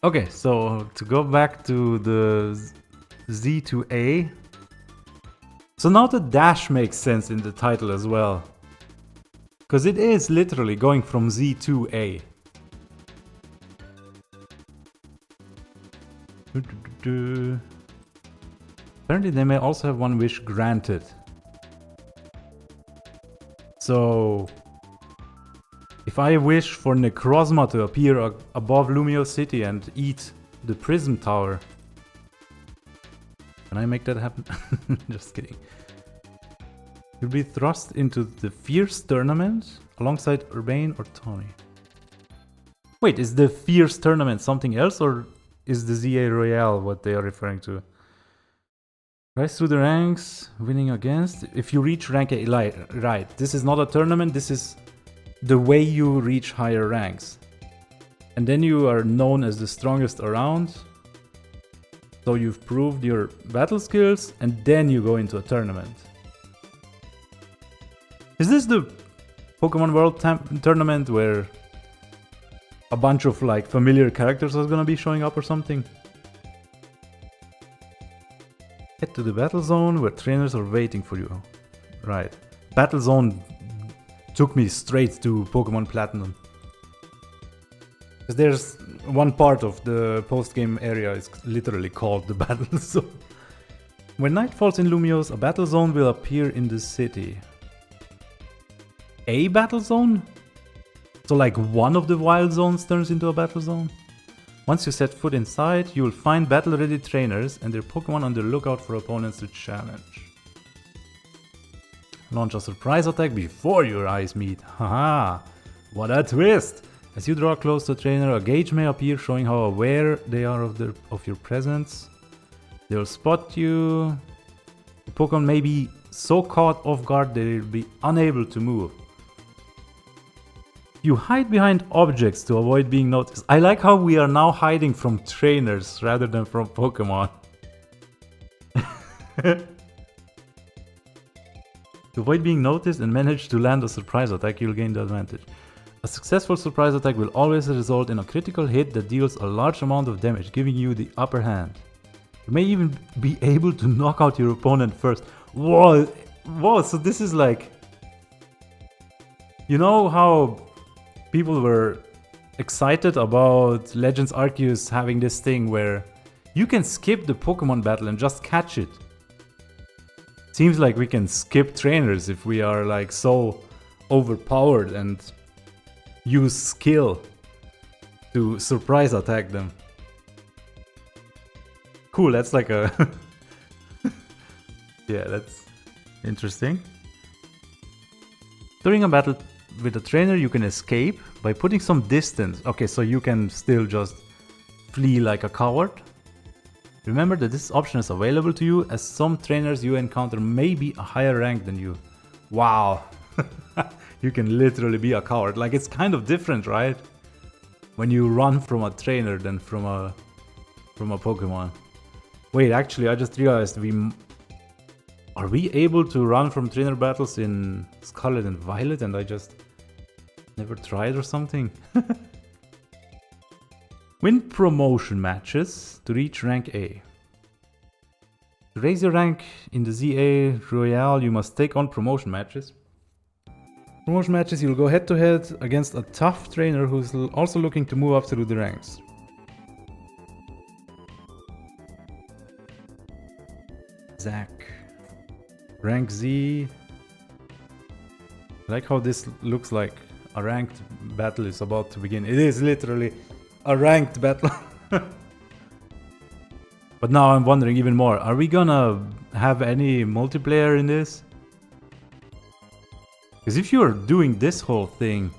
Okay, so to go back to the Z to A. So now the dash makes sense in the title as well. Because it is literally going from Z to A. Apparently they may also have one wish granted. So if I wish for Necrozma to appear above Lumio City and eat the Prism Tower, can I make that happen? Just kidding. You'll be thrust into the Fierce Tournament alongside Urbane or Tawny. Wait, is the Fierce Tournament something else, or is the Z-A Royale what they are referring to? Rise through the ranks, winning against. If you reach rank 8, right, this is not a tournament, this is the way you reach higher ranks. And then you are known as the strongest around. So you've proved your battle skills, and then you go into a tournament. Is this the Pokemon World tournament where a bunch of like familiar characters are gonna be showing up or something? Head to the battle zone where trainers are waiting for you. Right. Battle zone took me straight to Pokemon Platinum. Because there's one part of the post-game area is literally called the battle zone. When night falls in Lumiose, a battle zone will appear in the city. A battle zone? So like one of the wild zones turns into a battle zone? Once you set foot inside, you will find battle-ready trainers and their Pokemon on the lookout for opponents to challenge. Launch a surprise attack before your eyes meet. Haha! What a twist! As you draw close to a trainer, a gauge may appear showing how aware they are of your presence. They will spot you. The Pokemon may be so caught off guard they will be unable to move. You hide behind objects to avoid being noticed. I like how we are now hiding from trainers rather than from Pokemon. To avoid being noticed and manage to land a surprise attack, you'll gain the advantage. A successful surprise attack will always result in a critical hit that deals a large amount of damage, giving you the upper hand. You may even be able to knock out your opponent first. Whoa! Whoa, so this is like... You know how people were excited about Legends Arceus having this thing where you can skip the Pokemon battle and just catch it. Seems like we can skip trainers if we are like so overpowered and use skill to surprise attack them. Cool, that's like a... Yeah, that's interesting. During a battle with a trainer, you can escape by putting some distance. Okay, so you can still just flee like a coward. Remember that this option is available to you as some trainers you encounter may be a higher rank than you. Wow. You can literally be a coward. Like, it's kind of different, right? When you run from a trainer than from a Pokemon. Wait, actually, I just realized are we able to run from trainer battles in Scarlet and Violet and I just never tried or something? Win promotion matches to reach rank A. To raise your rank in the Z-A Royale, you must take on promotion matches. Promotion matches, you'll go head to head against a tough trainer who's also looking to move up through the ranks. Zach. Rank Z. I like how this looks like a ranked battle is about to begin. It is literally a ranked battle. But now I'm wondering even more. Are we gonna have any multiplayer in this? Because if you're doing this whole thing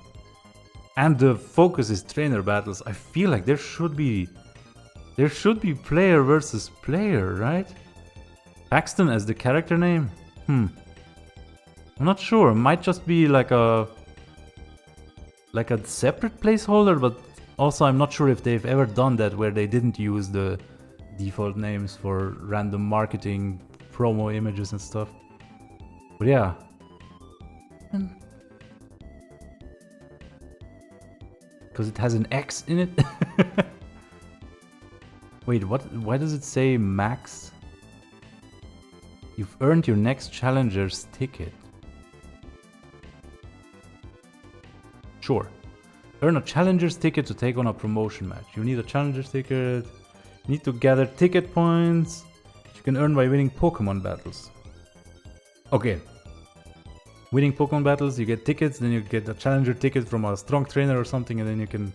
and the focus is trainer battles, I feel like there should be player versus player, right? Paxton as the character name? I'm not sure. It might just be like a separate placeholder, but also I'm not sure if they've ever done that where they didn't use the default names for random marketing, promo images and stuff. But yeah. Because it has an X in it? Wait, what? Why does it say max? You've earned your next challenger's ticket. Sure. Earn a challenger's ticket to take on a promotion match. You need a challenger's ticket. You need to gather ticket points. You can earn by winning Pokemon battles. Okay. Winning Pokemon battles, you get tickets, then you get a challenger ticket from a strong trainer or something, and then you can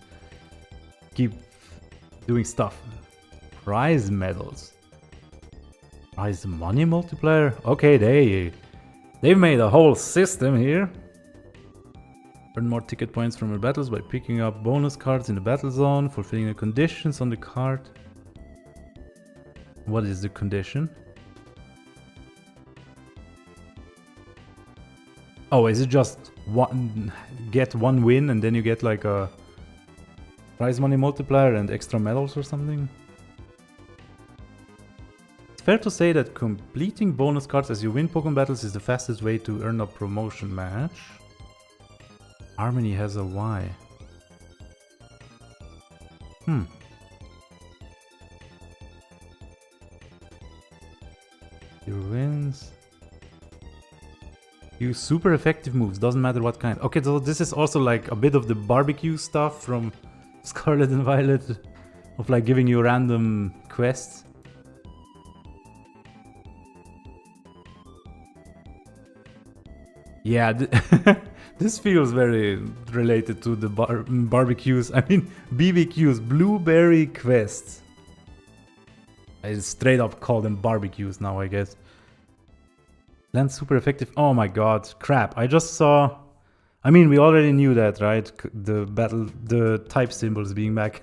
keep doing stuff. Prize medals. Prize money multiplier? Okay, they've made a whole system here. Earn more ticket points from your battles by picking up bonus cards in the battle zone, fulfilling the conditions on the card. What is the condition? Oh, is it just one, get one win and then you get like a prize money multiplier and extra medals or something? It's fair to say that completing bonus cards as you win Pokemon battles is the fastest way to earn a promotion match. Harmony has a Y. Your wins. Use super effective moves, doesn't matter what kind. Okay, so this is also like a bit of the barbecue stuff from Scarlet and Violet, of like giving you random quests. Yeah, this feels very related to the barbecues. I mean, BBQs, blueberry quests. I straight up call them barbecues now, I guess. Land super effective. Oh my god, crap. I just saw... I mean, we already knew that, right? The type symbols being back.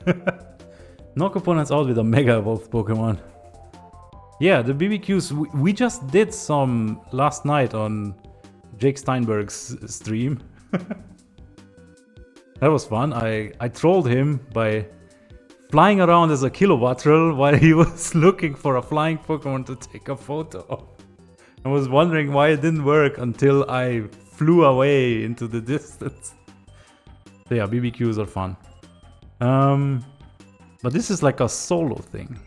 Knock opponents out with a Mega Evolved Pokemon. Yeah, the BBQs, we just did some last night on Jake Steinberg's stream. That was fun. I trolled him by flying around as a Kilowattrel while he was looking for a flying Pokemon to take a photo of. I was wondering why it didn't work until I flew away into the distance. So yeah, BBQs are fun. But this is like a solo thing.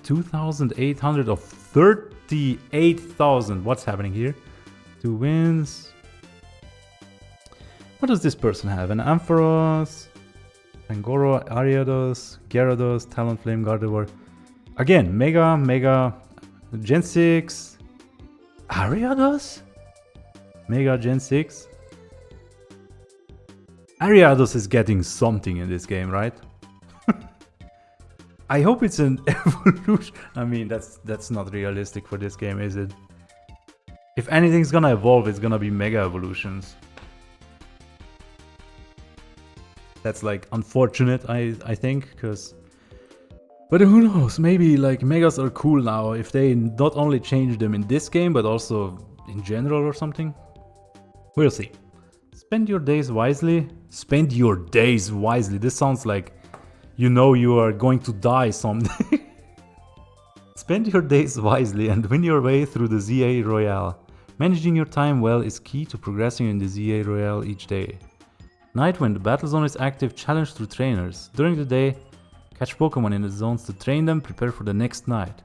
2,800 of 38,000. What's happening here? 2 wins. What does this person have? An Ampharos, Pangoro, Ariados, Gyarados, Talonflame, Gardevoir. Again, Mega, Gen 6. Ariados? Mega Gen 6? Ariados is getting something in this game, right? I hope it's an evolution. I mean, that's not realistic for this game, is it? If anything's gonna evolve, it's gonna be Mega Evolutions. That's like unfortunate, I think, because... But who knows, maybe like Megas are cool now if they not only change them in this game, but also in general or something. We'll see. Spend your days wisely. Spend your days wisely. This sounds like, you know, you are going to die someday. Spend your days wisely and win your way through the Z-A Royale. Managing your time well is key to progressing in the Z-A Royale each day. Night, when the battle zone is active, challenge through trainers. During the day, catch Pokemon in the zones to train them, prepare for the next night.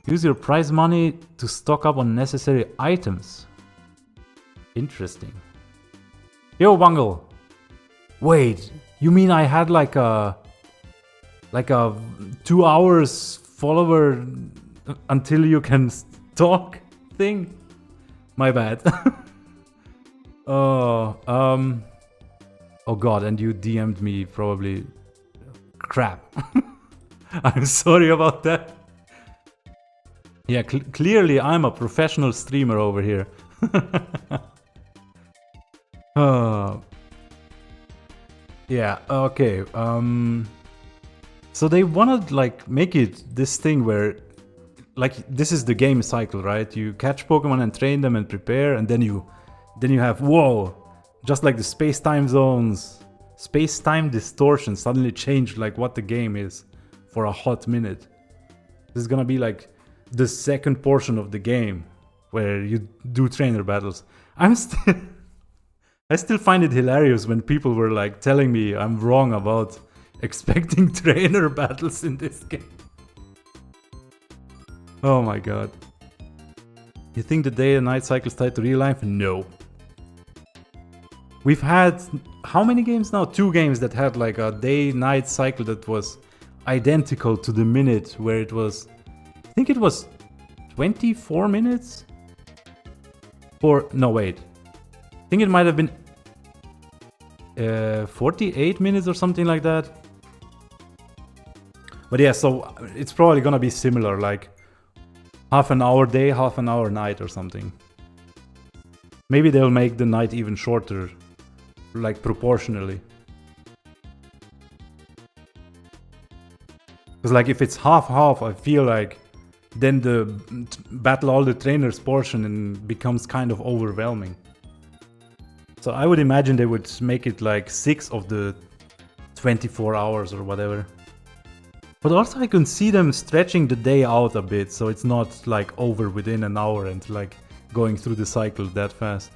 Use your prize money to stock up on necessary items. Interesting. Yo, Bungle! Wait, you mean I had like a 2 hours follower until you can talk thing? My bad. Oh god, and you DM'd me probably. Crap. I'm sorry about that. Yeah, clearly I'm a professional streamer over here. Yeah, okay. So they wanna like make it this thing where, like, this is the game cycle, right? You catch Pokemon and train them and prepare, and then you have, whoa, just like the space-time zones, space-time distortion suddenly changed like what the game is for a hot minute. This is gonna be like the second portion of the game where you do trainer battles. I still find it hilarious when people were like telling me I'm wrong about expecting trainer battles in this game. Oh my god. You think the day and night cycle is tied to real life? No. We've had, how many games now? 2 games that had like a day-night cycle that was identical to the minute, where it was, I think it was 24 minutes? Or, no wait, I think it might have been 48 minutes or something like that. But yeah, so it's probably gonna be similar, like half an hour day, half an hour night or something. Maybe they'll make the night even shorter, like proportionally. Because like if it's half-half, I feel like then the battle all the trainers portion and becomes kind of overwhelming. So I would imagine they would make it like 6 of the 24 hours or whatever. But also I can see them stretching the day out a bit, so it's not like over within an hour and like going through the cycle that fast.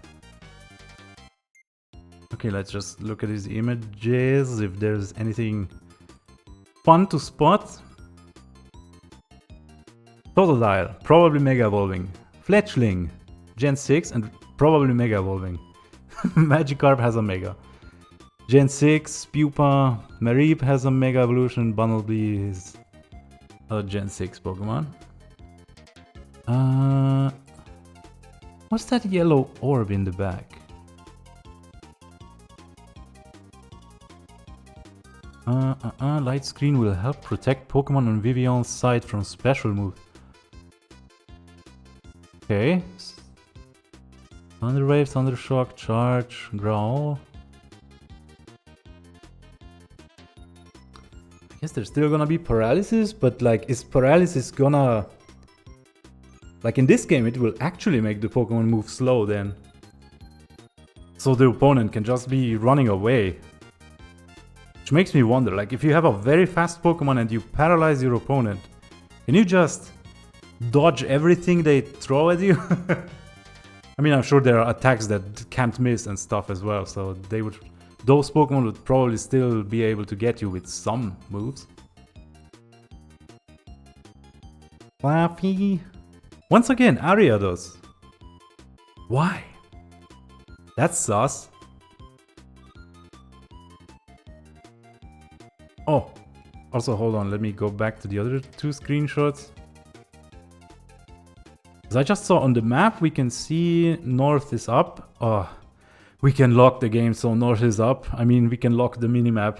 Okay, let's just look at these images, if there's anything fun to spot. Totodile, probably Mega Evolving. Fletchling, Gen 6 and probably Mega Evolving. Magikarp has a Mega. Gen 6, Pupa, Mareep has a Mega Evolution, Bunnelby is a Gen 6 Pokemon. What's that yellow orb in the back? Light screen will help protect Pokemon on Vivion's side from special moves. Okay. Thunder Wave, Thunder Shock, Charge, Growl. I guess there's still gonna be Paralysis, but like, is Paralysis gonna... Like in this game, it will actually make the Pokemon move slow then. So the opponent can just be running away. Which makes me wonder, like if you have a very fast Pokemon and you paralyze your opponent, can you just dodge everything they throw at you? I mean, I'm sure there are attacks that can't miss and stuff as well, so those Pokemon would probably still be able to get you with some moves. Flappy. Once again, Ariados. Why? That's sus. Oh, also hold on, let me go back to the other 2 screenshots. As I just saw on the map, we can see north is up. Oh, we can lock the game so north is up. I mean, we can lock the minimap.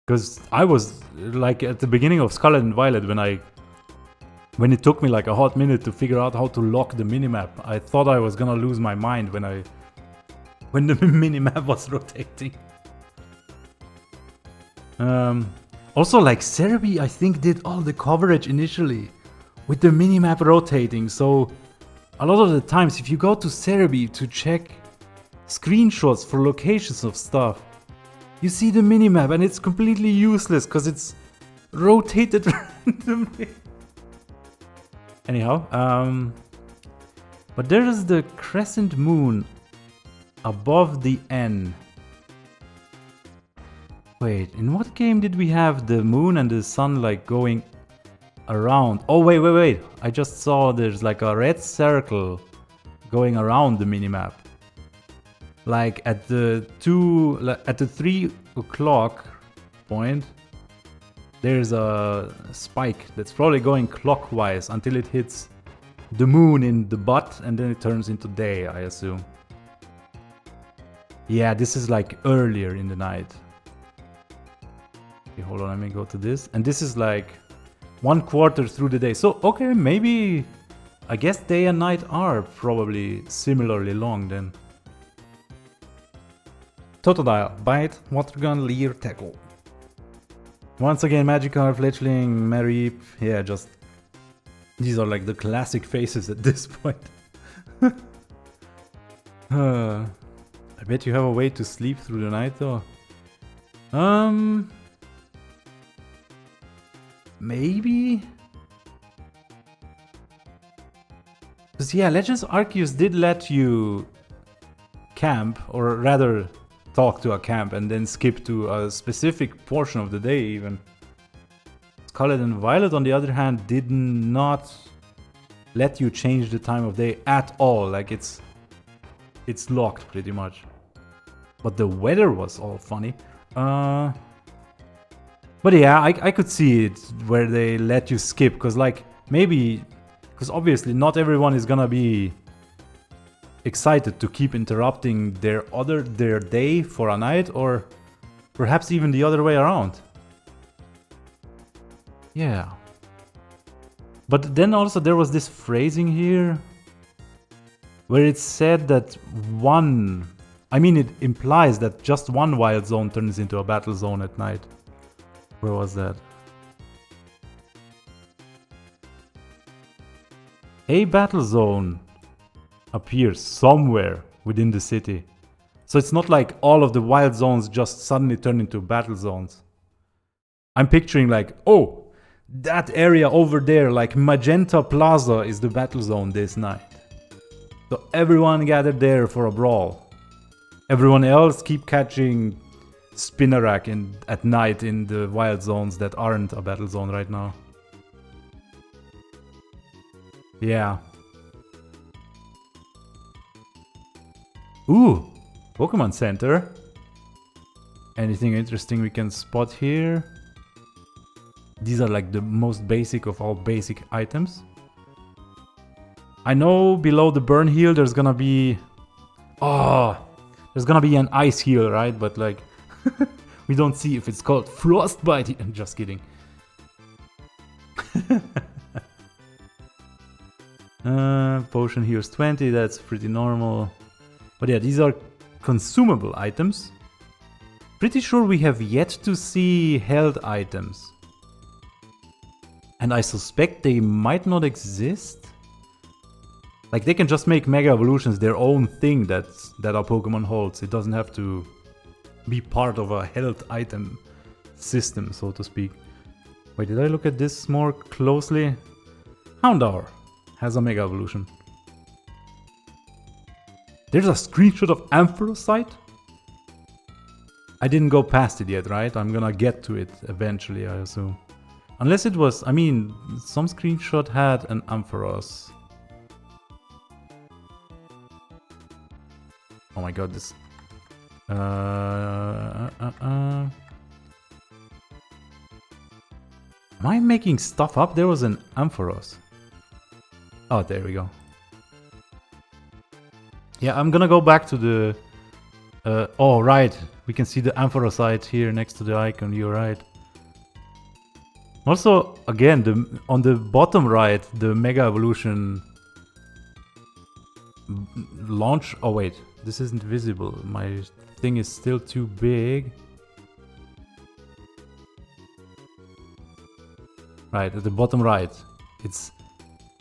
Because I was like at the beginning of Scarlet and Violet when it took me like a hot minute to figure out how to lock the minimap. I thought I was gonna lose my mind when the minimap was rotating. Also, like Cerebi, I think did all the coverage initially with the minimap rotating. So a lot of the times, if you go to Cerebi to check screenshots for locations of stuff, you see the minimap and it's completely useless because it's rotated randomly. Anyhow, but there is the crescent moon above the N. Wait, in what game did we have the moon and the sun like going around? Oh wait, I just saw there's like a red circle going around the minimap. Like at the 3 o'clock point, there's a spike that's probably going clockwise until it hits the moon in the butt and then it turns into day, I assume. Yeah, this is like earlier in the night. Okay, hold on, let me go to this. And this is like 1/4 through the day. So, okay, maybe... I guess day and night are probably similarly long then. Totodile, Bite, Water Gun, Leer, Tackle. Once again, Magikarp, Fletchling, Mareep. Yeah, just... These are like the classic faces at this point. I bet you have a way to sleep through the night though. Maybe? Because yeah, Legends Arceus did let you camp, or rather talk to a camp and then skip to a specific portion of the day even. Scarlet and Violet on the other hand did not let you change the time of day at all, like it's locked pretty much. But the weather was all funny. But yeah, I could see it where they let you skip, because like maybe, because obviously not everyone is gonna be excited to keep interrupting their day for a night, or perhaps even the other way around. Yeah. But then also there was this phrasing here where it said that it implies that just one wild zone turns into a battle zone at night. Where was that? a battle zone appears somewhere within the city. So it's not like all of the wild zones just suddenly turn into battle zones. I'm picturing like, oh, that area over there, like Magenta Plaza, is the battle zone this night. So everyone gathered there for a brawl. Everyone else keep catching Spinnerack at night in the wild zones that aren't a battle zone right now. Yeah. Ooh, Pokemon Center. Anything interesting we can spot here? These are like the most basic of all basic items. I know below the burn heal there's gonna be... Oh, there's gonna be an ice heal, right? But like, we don't see if it's called Frostbite. I'm just kidding. Potion heals 20, that's pretty normal. But yeah, these are consumable items. Pretty sure we have yet to see health items. And I suspect they might not exist. Like, they can just make Mega Evolutions their own thing that our Pokemon holds. It doesn't have to be part of a health item system, so to speak. Wait, did I look at this more closely? Houndour has a Mega Evolution. There's a screenshot of Ampharocyte? I didn't go past it yet, right? I'm gonna get to it eventually, I assume. Unless it was... I mean, some screenshot had an Ampharos. Oh my god, this... Am I making stuff up? There was an Ampharos. Oh, there we go. Yeah, I'm gonna go back to the... oh, right. We can see the Ampharocyte here next to the icon. You're right. Also, again, on the bottom right, the Mega Evolution launch... Oh, wait. This isn't visible. My thing is still too big. Right, at the bottom right. It's...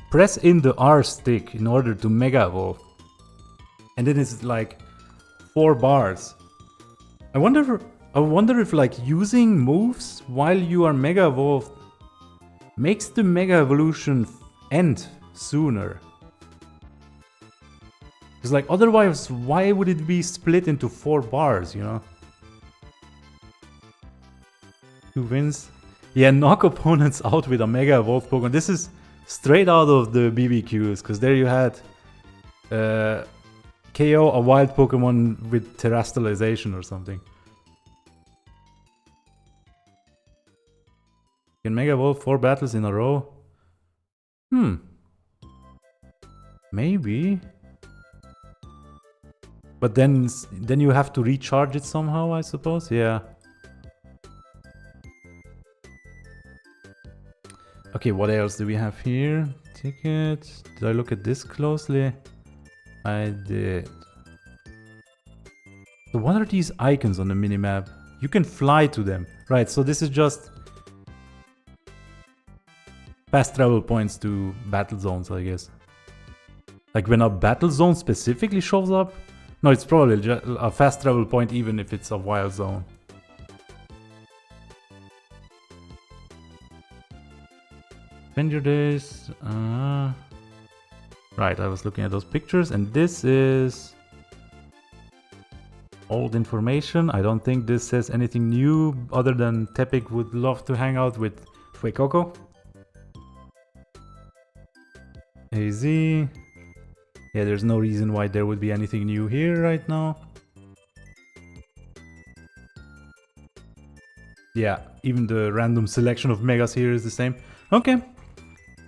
Press in the R stick in order to Mega Evolve. And then it's like 4 bars. I wonder if like using moves while you are Mega Evolved makes the Mega Evolution end sooner. Because like otherwise, why would it be split into 4 bars, you know? 2 wins. Yeah, knock opponents out with a Mega Evolved Pokemon. This is straight out of the BBQs, because there you had KO a wild Pokemon with terrestrialization or something. Can Mega Evolve 4 battles in a row? Maybe. But then you have to recharge it somehow, I suppose. Yeah. Okay, what else do we have here? Ticket. Did I look at this closely? I did. So what are these icons on the minimap? You can fly to them. Right, so this is just fast travel points to battle zones, I guess. Like when a battle zone specifically shows up? No, it's probably just a fast travel point even if it's a wild zone. Spend your days... Right, I was looking at those pictures and this is... old information. I don't think this says anything new other than Tepig would love to hang out with Fuecoco. AZ. Yeah, there's no reason why there would be anything new here right now. Yeah, even the random selection of megas here is the same. Okay.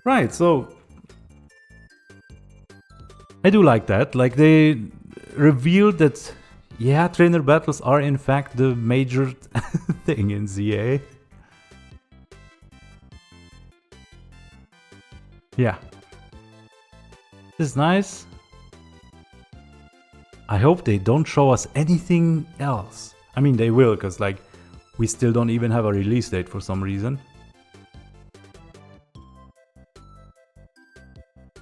Right, so... I do like that. Like, they revealed that, yeah, trainer battles are in fact the major thing in Z-A. Yeah. This is nice. I hope they don't show us anything else. I mean, they will, because, like, we still don't even have a release date for some reason.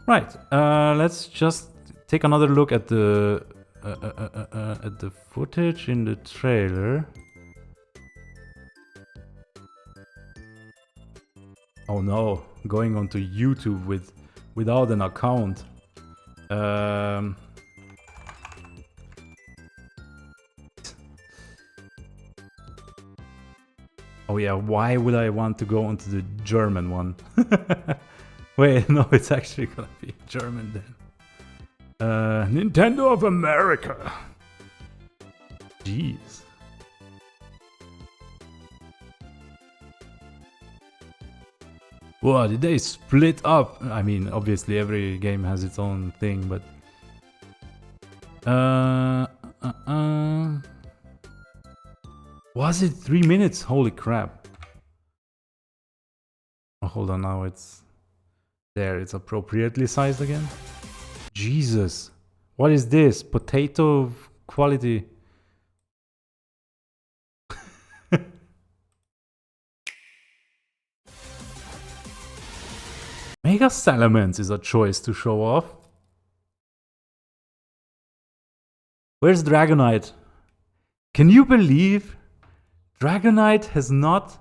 Right. Let's just take another look at the footage in the trailer. Oh no, going onto YouTube without an account. Oh yeah, why would I want to go onto the German one? Wait, no, it's actually gonna be German then. Nintendo of America. Jeez. Whoa, did they split up? I mean, obviously every game has its own thing, but... Was it 3 minutes? Holy crap. Oh, hold on, now it's... There, it's appropriately sized again. Jesus. What is this? Potato quality. Mega Salamence is a choice to show off. Where's Dragonite? Can you believe Dragonite has not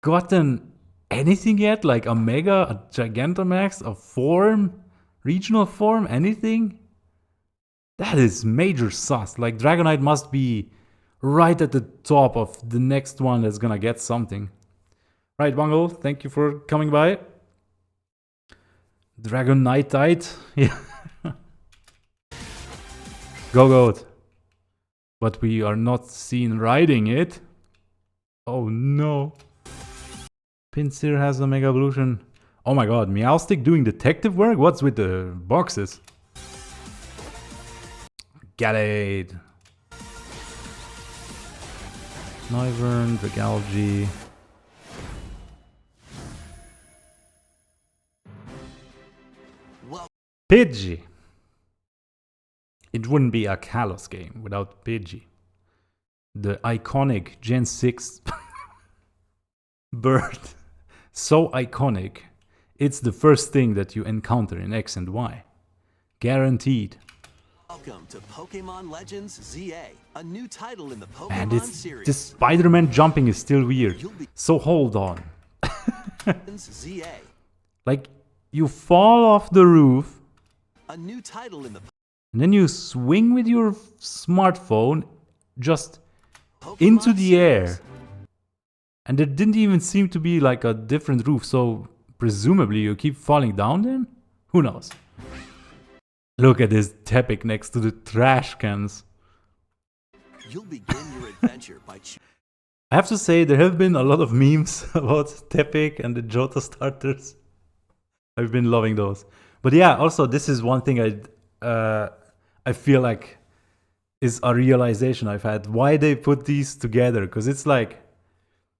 gotten anything yet? Like a Mega, a Gigantamax, a form, regional form, anything? That is major sus. Like Dragonite must be right at the top of the next one that's gonna get something. Right, Bungle, thank you for coming by. Dragonite, yeah. Go Goat. But we are not seen riding it. Oh no. Pinsir has a Mega Evolution. Oh my god, Meowstic doing detective work? What's with the boxes? Gallade. Noivern, Dragalge. Pidgey. It wouldn't be a Kalos game without Pidgey. The iconic Gen 6 bird. So iconic. It's the first thing that you encounter in X and Y. Guaranteed. Welcome to Pokémon Legends Z-A, a new title in the Pokémon And series. this Spider-Man jumping is still weird. So hold on. Z-A. Like, you fall off the roof. A new title in the And then you swing with your smartphone just into the air. And there didn't even seem to be like a different roof, so presumably you keep falling down then? Who knows? Look at this Tepic next to the trash cans. You'll begin your adventure by I have to say, there have been a lot of memes about Tepic and the Johto starters. I've been loving those. But yeah, also this is one thing I feel like is a realization I've had. Why they put these together? Because it's like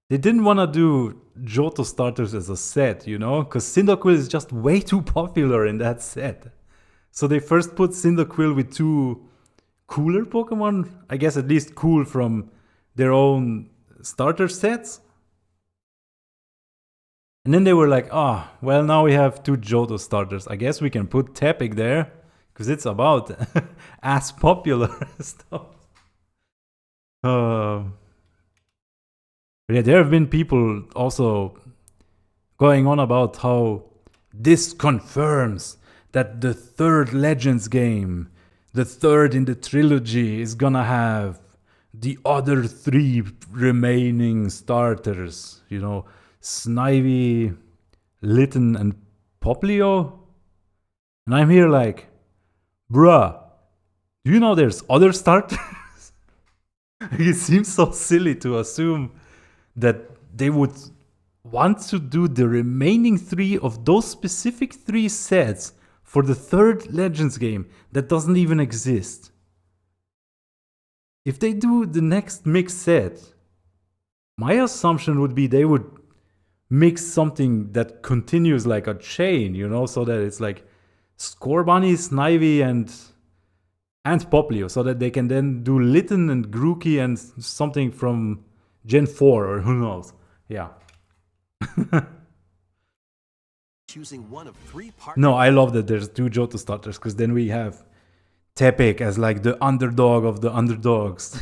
they didn't want to do Johto starters as a set, you know? Because Cyndaquil is just way too popular in that set. So they first put Cyndaquil with two cooler Pokemon. I guess at least cool from their own starter sets. And then they were like, oh, well, now we have two Johto starters. I guess we can put Tepic there, because it's about as popular stuff. But yeah, there have been people also going on about how this confirms that the third Legends game, the third in the trilogy, is gonna have the other three remaining starters, you know, Snivy, Litten, and Poplio. And I'm here like, bruh, do you know there's other starters? It seems so silly to assume that they would want to do the remaining three of those specific three sets for the third Legends game that doesn't even exist. If they do the next mix set, my assumption would be they would mix something that continues like a chain, you know, so that it's like Scorbunny, Snivy, and Poplio, so that they can then do Litten and Grookey and something from Gen 4 or who knows. Yeah. choosing one of 3 No, I love that there's 2 Johto starters, because then we have Tepig as like the underdog of the underdogs.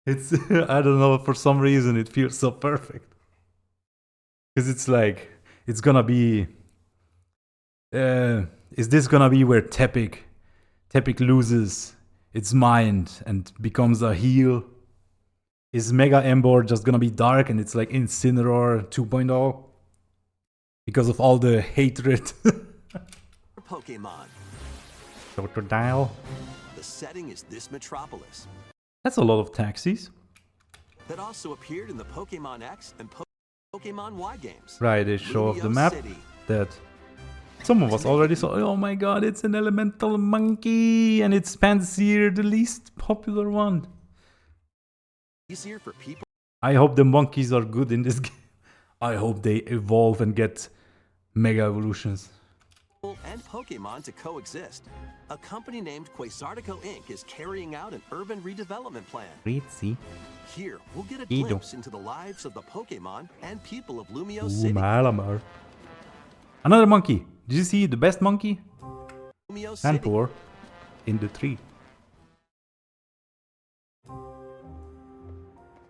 It's, I don't know, for some reason it feels so perfect. Because it's like, it's gonna be, is this gonna be where Tepig loses its mind and becomes a heel? Is Mega Ember just gonna be dark and it's like Incineroar 2.0? Because of all the hatred. Pokemon. Totodile. The setting is this metropolis. That's a lot of taxis. That also appeared in the Pokemon X and Pokemon Y games. Right, they show off the map City. that some of us already saw. Oh my god, it's an elemental monkey and it's Pansear, the least popular one. Easier for people I hope the monkeys are good in this game. I hope they evolve and get mega evolutions. and Pokemon to coexist. A company named Quasartico Inc. is carrying out an urban redevelopment plan. Ritzy. Here, we'll get a Ido. glimpse into the lives of the Pokemon and people of Lumio Ooh, City. Malamar. Another monkey. Did you see the best monkey? Lumio City. Sandpour in the tree.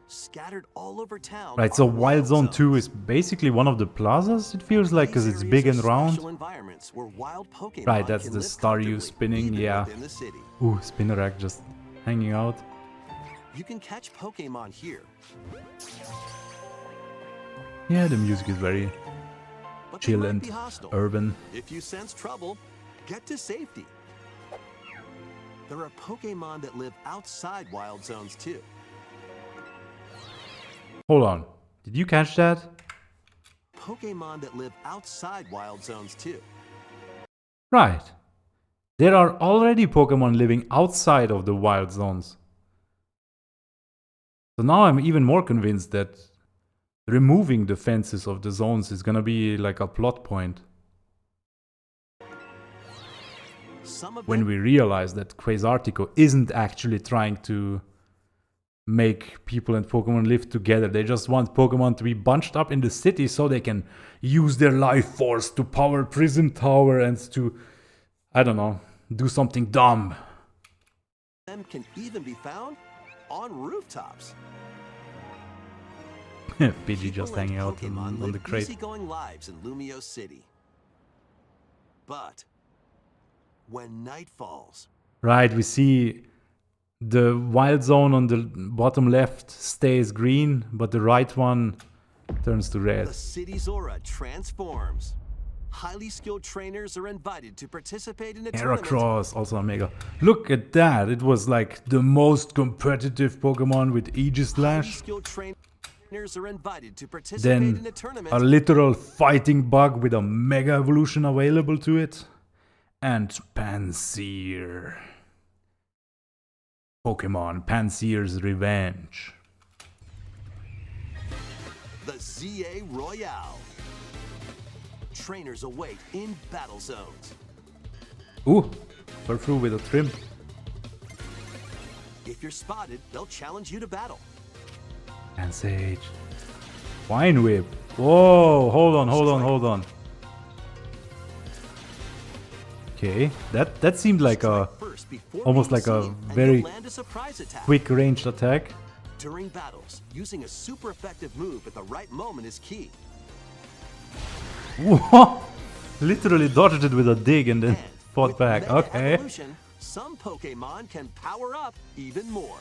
Scattered all over town. Right, so are Wild Zone zones. 2 is basically one of the plazas, it feels like, because it's These big areas and are round. special environments where wild Pokemon Right, that's can the live Staryu comfortably, spinning, even yeah. within the city. Ooh, Spinnerack just hanging out. You can catch Pokemon here, Yeah, the music is very but they chill might and be hostile. urban. If you sense trouble, get to safety. There are Pokemon that live outside Wild Zones too. Hold on, did you catch that? Pokemon that live outside Wild Zones too. Right. There are already Pokemon living outside of the wild zones. So now I'm even more convinced that removing the fences of the zones is gonna be like a plot point. Some of When them we realize that Quasartico isn't actually trying to make people and Pokemon live together. They just want Pokemon to be bunched up in the city so they can use their life force to power Prism Tower and to, I don't know, do something dumb. them can even be found on rooftops. Pidgey just People and hanging out Pokemon on the live crate. easygoing lives in Lumio City. But when night falls, Right, we see the wild zone on the bottom left stays green, but the right one turns to red. the city's aura transforms. Highly skilled trainers are invited to participate in a tournament. Heracross, also a mega. Look at that, it was like the most competitive Pokemon with Aegis Highly Slash. skilled trainers are invited to participate Then in a tournament. a literal fighting bug with a mega evolution available to it. And Pansear. Pokemon Pansear's Revenge. The Z-A Royale. Trainers await in battle zones. Ooh, Furfrou with a trim. If you're spotted, they'll challenge you to battle. And Sage. Wine Whip. Whoa, hold on. Okay, that seemed like a First, before almost being like a seen, and very you'll land a surprise attack. quick ranged attack. During battles, using a super effective move at the right moment is key. Whoa! Literally dodged it with a dig and then And fought with back. Mega Okay. Evolution, some Pokemon can power up even more.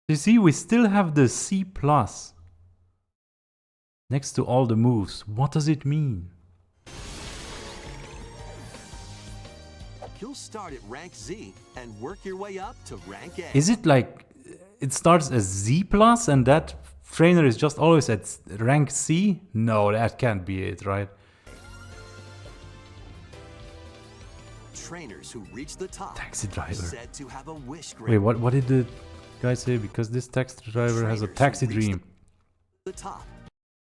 You see, we still have the C+. Next to all the moves. What does it mean? You'll start at rank Z and work your way up to rank A. Is it like it starts as Z+ and that trainer is just always at rank C? No, that can't be it, right? Trainers who reach the top Taxi are driver. said to have a wish Wait, granted. what did the guy say? Because this taxi driver has a Trainers who taxi reach dream. The top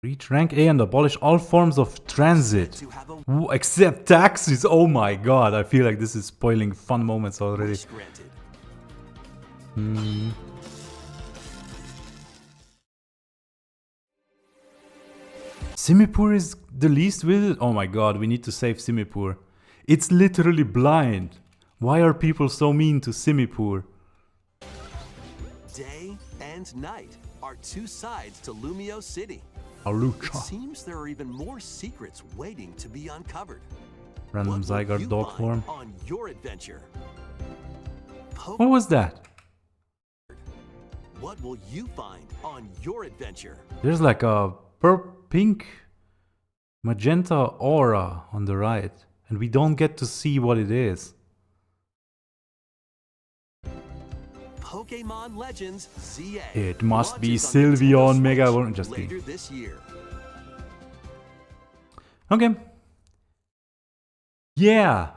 Reach rank A and abolish all forms of transit. to have a Except taxis. Oh my god, I feel like this is spoiling fun moments already. wish granted. Simipur is the least visited? Oh my god, we need to save Simipur. It's literally blind. Why are people so mean to Simipur? Day and night are two sides to Lumio City. Alucha. It seems there are even more secrets waiting to be uncovered. Random What will Zygarde you dog find form. on your adventure? What was that? What will you find on your adventure? There's like a pink magenta aura on the right, and we don't get to see what it is. Pokémon Legends Z-A. It must be launches on Sylveon Nintendo Mega Switch World. Just later kidding. this year. Okay. Yeah.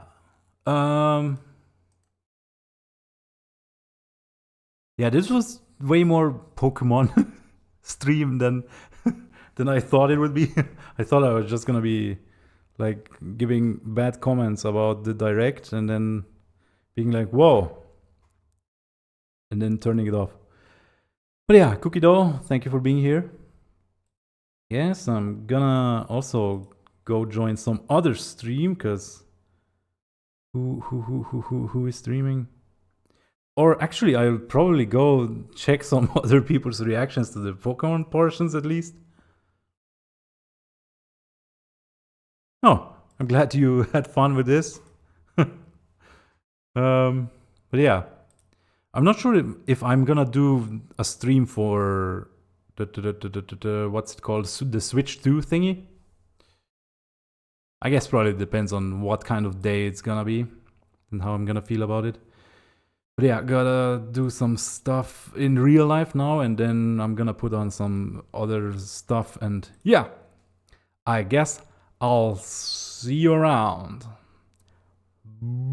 Yeah, this was way more Pokemon stream than I thought it would be. I thought I was just gonna be like giving bad comments about the direct and then being like, whoa, and then turning it off. But yeah, Cookie Dough, thank you for being here. Yes, I'm gonna also go join some other stream, because who is streaming? Or actually, I'll probably go check some other people's reactions to the Pokemon portions at least. Oh, I'm glad you had fun with this. But yeah, I'm not sure if I'm gonna do a stream for the what's it called, the Switch 2 thingy. I guess probably depends on what kind of day it's gonna be and how I'm gonna feel about it. But yeah, gotta do some stuff in real life now, and then I'm gonna put on some other stuff, and yeah, I guess I'll see you around.